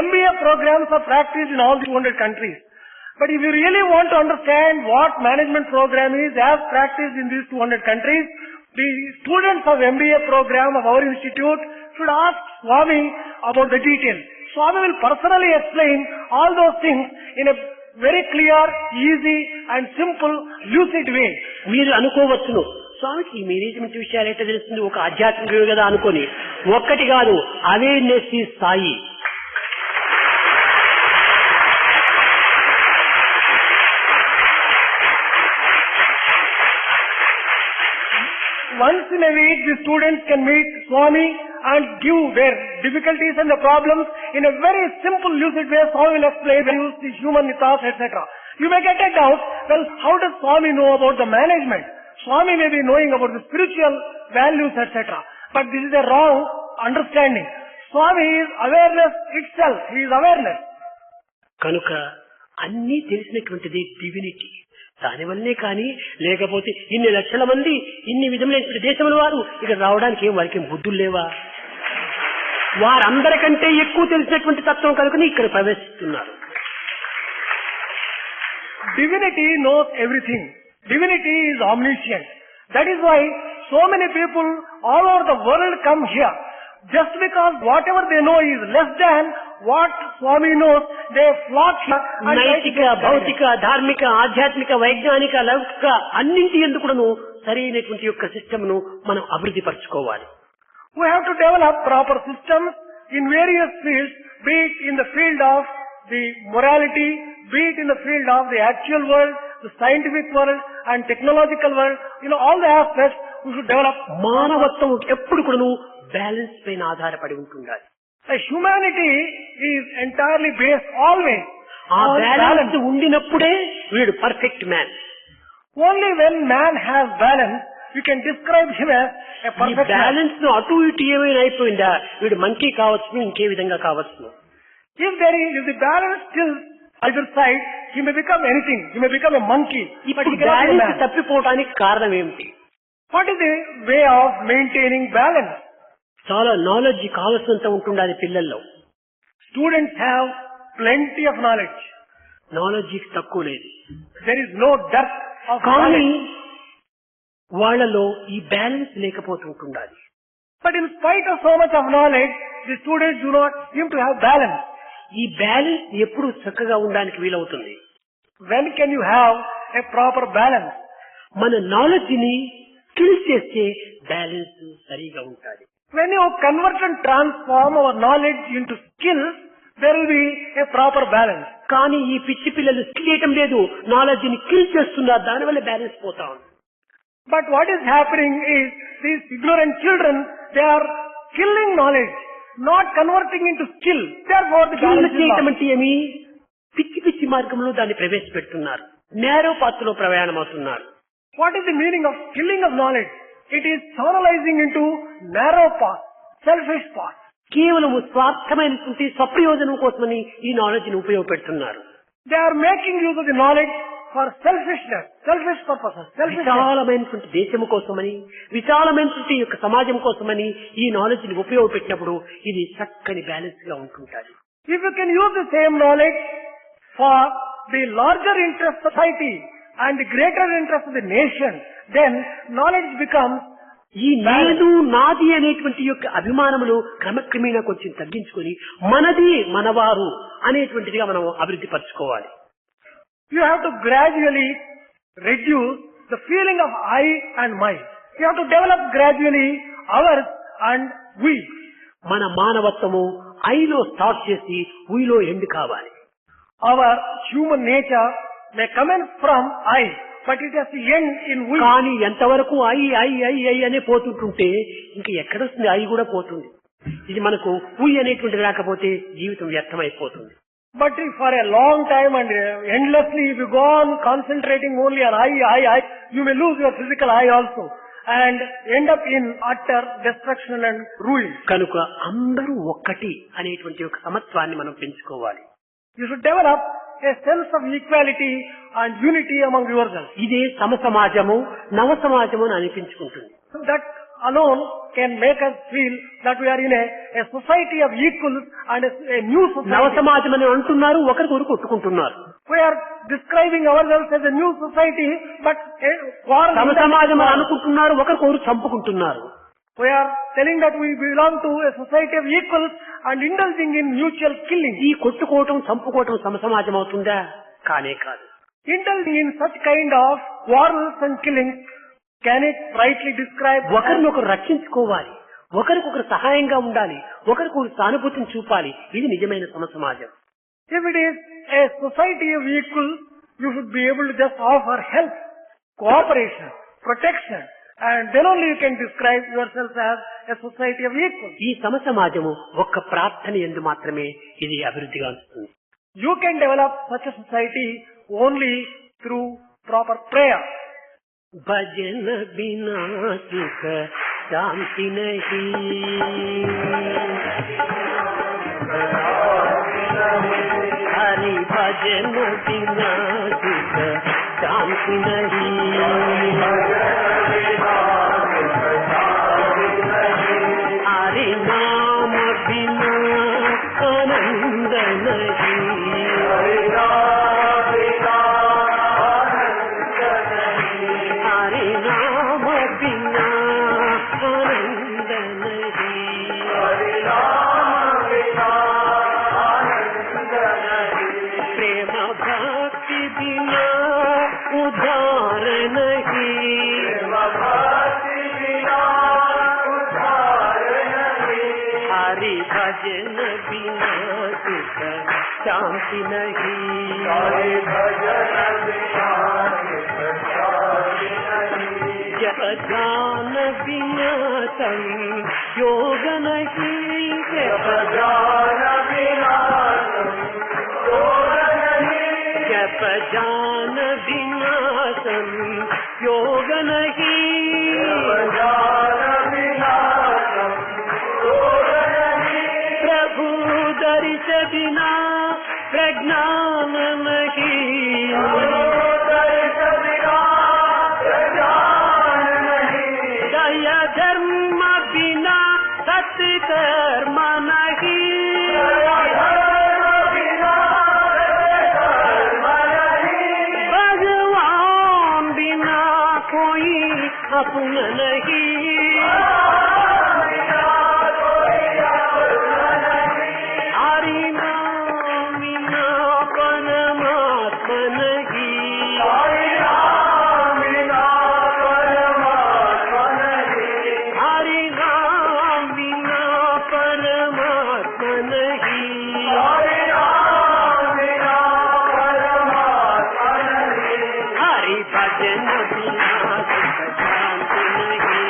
MBA programs are practiced in all 200 countries. But if you really want to understand what management program is as practiced in these 200 countries, the students of MBA program of our institute should ask Swami about the details. Swami will personally explain all those things in a very clear, easy and simple, lucid way. మీరు అనుకోవచ్చును, స్వామికి ఈ management విషయాలు ఎట్లా తెలుస్తుంది, ఒక ఆధ్యాత్మిక కదా అనుకోని. ఒక్కటి కాదు, అవేర్నెస్ ఈ స్థాయి. Once in a week, the students can meet Swami and give their difficulties and the problems in a very simple, lucid way. Swami will explain, use the human ethos, etc. You may get a doubt, well, how does Swami know about the management? Swami may be knowing about the spiritual values, etc. But this is a wrong understanding. Swami is awareness itself. He is awareness. కనుక అన్నీ తెలిసినటువంటిది divinity. దానివల్లే కానీ లేకపోతే ఇన్ని లక్షల మంది ఇన్ని విధములైన దేశముల వారు ఇక్కడ రావడానికి వారికి బుద్ధులు లేవా? వారందరికంటే ఎక్కువ తెలిసినటువంటి తత్వం కనుకనే ఇక్కడ ప్రవేశిస్తున్నారు. Divinity knows everything. Divinity is omniscient. That is why so many people all over the world come here. Just because whatever they know is less than what Swami knows, they flock here. నైతిక, భౌతిక, ధార్మిక, ఆధ్యాత్మిక, వైజ్ఞానిక, లౌకిక అన్నింటి ఎందుకును సరైనటువంటి యొక్క system ను మనం అభివృద్ధి పరచుకోవాలి. We have to develop proper systems in various fields, be it in the field of the morality, be it in the field of the actual world, the scientific world and technological world. All the aspects we should develop. మానవత్వం ఎప్పుడు కూడాను balance పైన ఆధారపడి ఉంటుండాలి. Humanity is entirely based always ఆ balance ఉండినప్పుడే వీడు perfect man. Only when man has balance, you can describe him as a perfect man. Balance ను అటు ఇటు ఏమైనా అయిపోయిందా వీడు మంకీ కావచ్చు, ఇంకే విధంగా కావచ్చు. If the balance still either side, he may become anything. He may become a monkey. ఇప్పుడు బ్యాలెన్స్ తప్పిపోవడానికి కారణం ఏమిటి? What is the way of maintaining balance? చాలా నాలెడ్జ్ కావాల్సినంత ఉంటుండాలి పిల్లల్లో. Students have plenty of knowledge. Knowledge తక్కువ లేదు. There is no dearth of కానీ knowledge. వాళ్ళలో ఈ balance లేకపోతుండాలి. But in spite of so much of knowledge, the students do not seem to have balance. ఈ బ్యాలెన్స్ ఎప్పుడు చక్కగా ఉండడానికి వీలవుతుంది? When can you have a proper balance? మన knowledge ని స్కిల్ చేస్తే బ్యాలెన్స్ సరిగా ఉంటుంది. When you convert and transform our knowledge into skills, there will be a proper balance. కానీ ఈ పిచ్చి పిల్లలు స్కిల్ చేయటం లేదు, నాలెడ్జ్ ని కిల్ చేస్తున్నారు, దానివల్ల బ్యాలెన్స్ పోతా ఉంది. But what is happening is these ignorant children, they are killing knowledge, not converting into skill. Therefore the balance is చేయటం lost. అంటే ఏమి? పిచ్చి పిచ్చి మార్గంలో దాన్ని ప్రవేశపెడుతున్నారు, నేరో పాత్రలో ప్రయాణం అవుతున్నారు. What is the meaning of killing of knowledge? It is channelizing into narrow path, selfish path. కేవలం స్వార్థమైనటువంటి స్వప్రయోజనం కోసమని ఈ నాలెడ్జ్ ని ఉపయోగపెడుతున్నారు. They are making use of the knowledge for selfishness, selfish purposes, selfishness. విశాలమైనటువంటి దేశము కోసమని, విశాలమైనటువంటి యొక్క సమాజం కోసమని ఈ నాలెడ్జ్ ని ఉపయోగపెట్టినప్పుడు ఇది చక్కని బ్యాలెన్స్ గా ఉంటుంటారు. If you can use the same knowledge for the larger interest of society and the greater interest of the nation, then knowledge becomes ఈ నేను నాది అనేటువంటి యొక్క అభిమానమును క్రమక్రమేణా కొంచెం తగ్గించుకొని మనది మనవారు అనేటువంటిదిగా మనం అభివృద్ధి పరచుకోవాలి. You have to gradually reduce the feeling of I and mine. You have to develop gradually ours and we. మన మానవత్వము ఐలో స్టార్ట్ చేసి వీలో ఎండ్ కావాలి. Our human nature may commence from I, but it has to end in we. కానీ ఎంతవరకు I I I I అనే పోతుంటుంటే ఇంక ఎక్కడొస్తుంది I కూడా పోతుంది. ఇది మనకు ఊ అనేటువంటిది లేకపోతే జీవితం వ్యర్థమైపోతుంది. But if for a long time and endlessly if you go on concentrating only on I, you may lose your physical I also and end up in utter destruction and ruin. కనుక అందరూ ఒక్కటి అనేటువంటి ఒక సమత్వాన్ని మనం పెంచుకోవాలి. You should develop a sense of equality and unity among yourselves. ఇదే సమ సమాజము నవ సమాజము అని అనిపించుకుంటుంది. That alone can make us feel that we are in a society of equals and a new society. నవ సమాజం అని అంటున్నారు, ఒకరికొకరు కొట్టుకుంటున్నారు. We are describing ourselves as a new society, but సమ సమాజం అని అనుకుంటున్నారు, ఒకరికొకరు చంపుకుంటున్నారు. We are telling that we belong to a society of equals and indulging in mutual killing. ఈ కొట్టుకోవటం చంపుకోవటం సమ సమాజం అవుతుందా? కానే కాదు. Indulging in such kind of quarrels and killings, can it rightly describe? ఒకరినొకరు రక్షించుకోవాలి, ఒకరికొకరు సహాయంగా ఉండాలి, ఒకరికొకరు సానుభూతిని చూపాలి. ఇది నిజమైన సమ సమాజం. If it is a society of equals, you should be able to just offer help, cooperation, protection, and then only you can describe yourself as a society of equals. ఈ సమ సమాజము ఒక్క ప్రార్థన యందు మాత్రమే ఇది అభివృద్ధిగా వస్తుంది. You can develop such a society only through proper prayer. భజన బినా సుఖ శాంతి నహీ, హరి భజన బినా సుఖ శాంతి నహీ, హరి నామ బినా ఆనంద నహీ, హరి నామ బినా ఆనంద నహీ, ప్రేమ భక్తి బినా ఉద్ధార నహీ, హరి భజన బినా సుఖ శాంతి నహీ, జప ధ్యాన బినా సం యోగ నహీ, జప ధ్యాన బినా సం యోగ నహీ, ప్రభు దర్శ బినా ప్రజ్ఞాన నహీ, దయ ధర్మ బినా సత్కర్మ నహీ, భగవాన్ బినా కోయి అపున నహీ, హరి నామ బినా పరమాత్మ నహీ, హరి నామ బినా పరమాత్మ నహీ, హరి భజన బినా సుఖ శాంతి నహీ,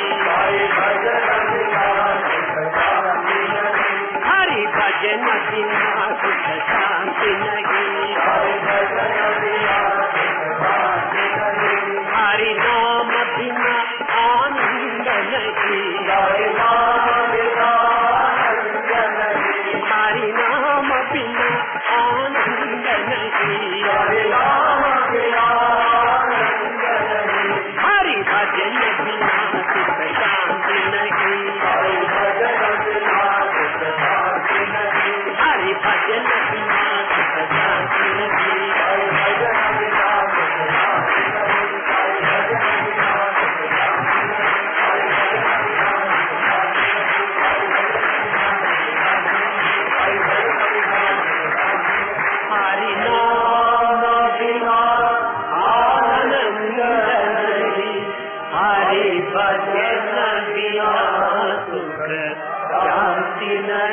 Krishna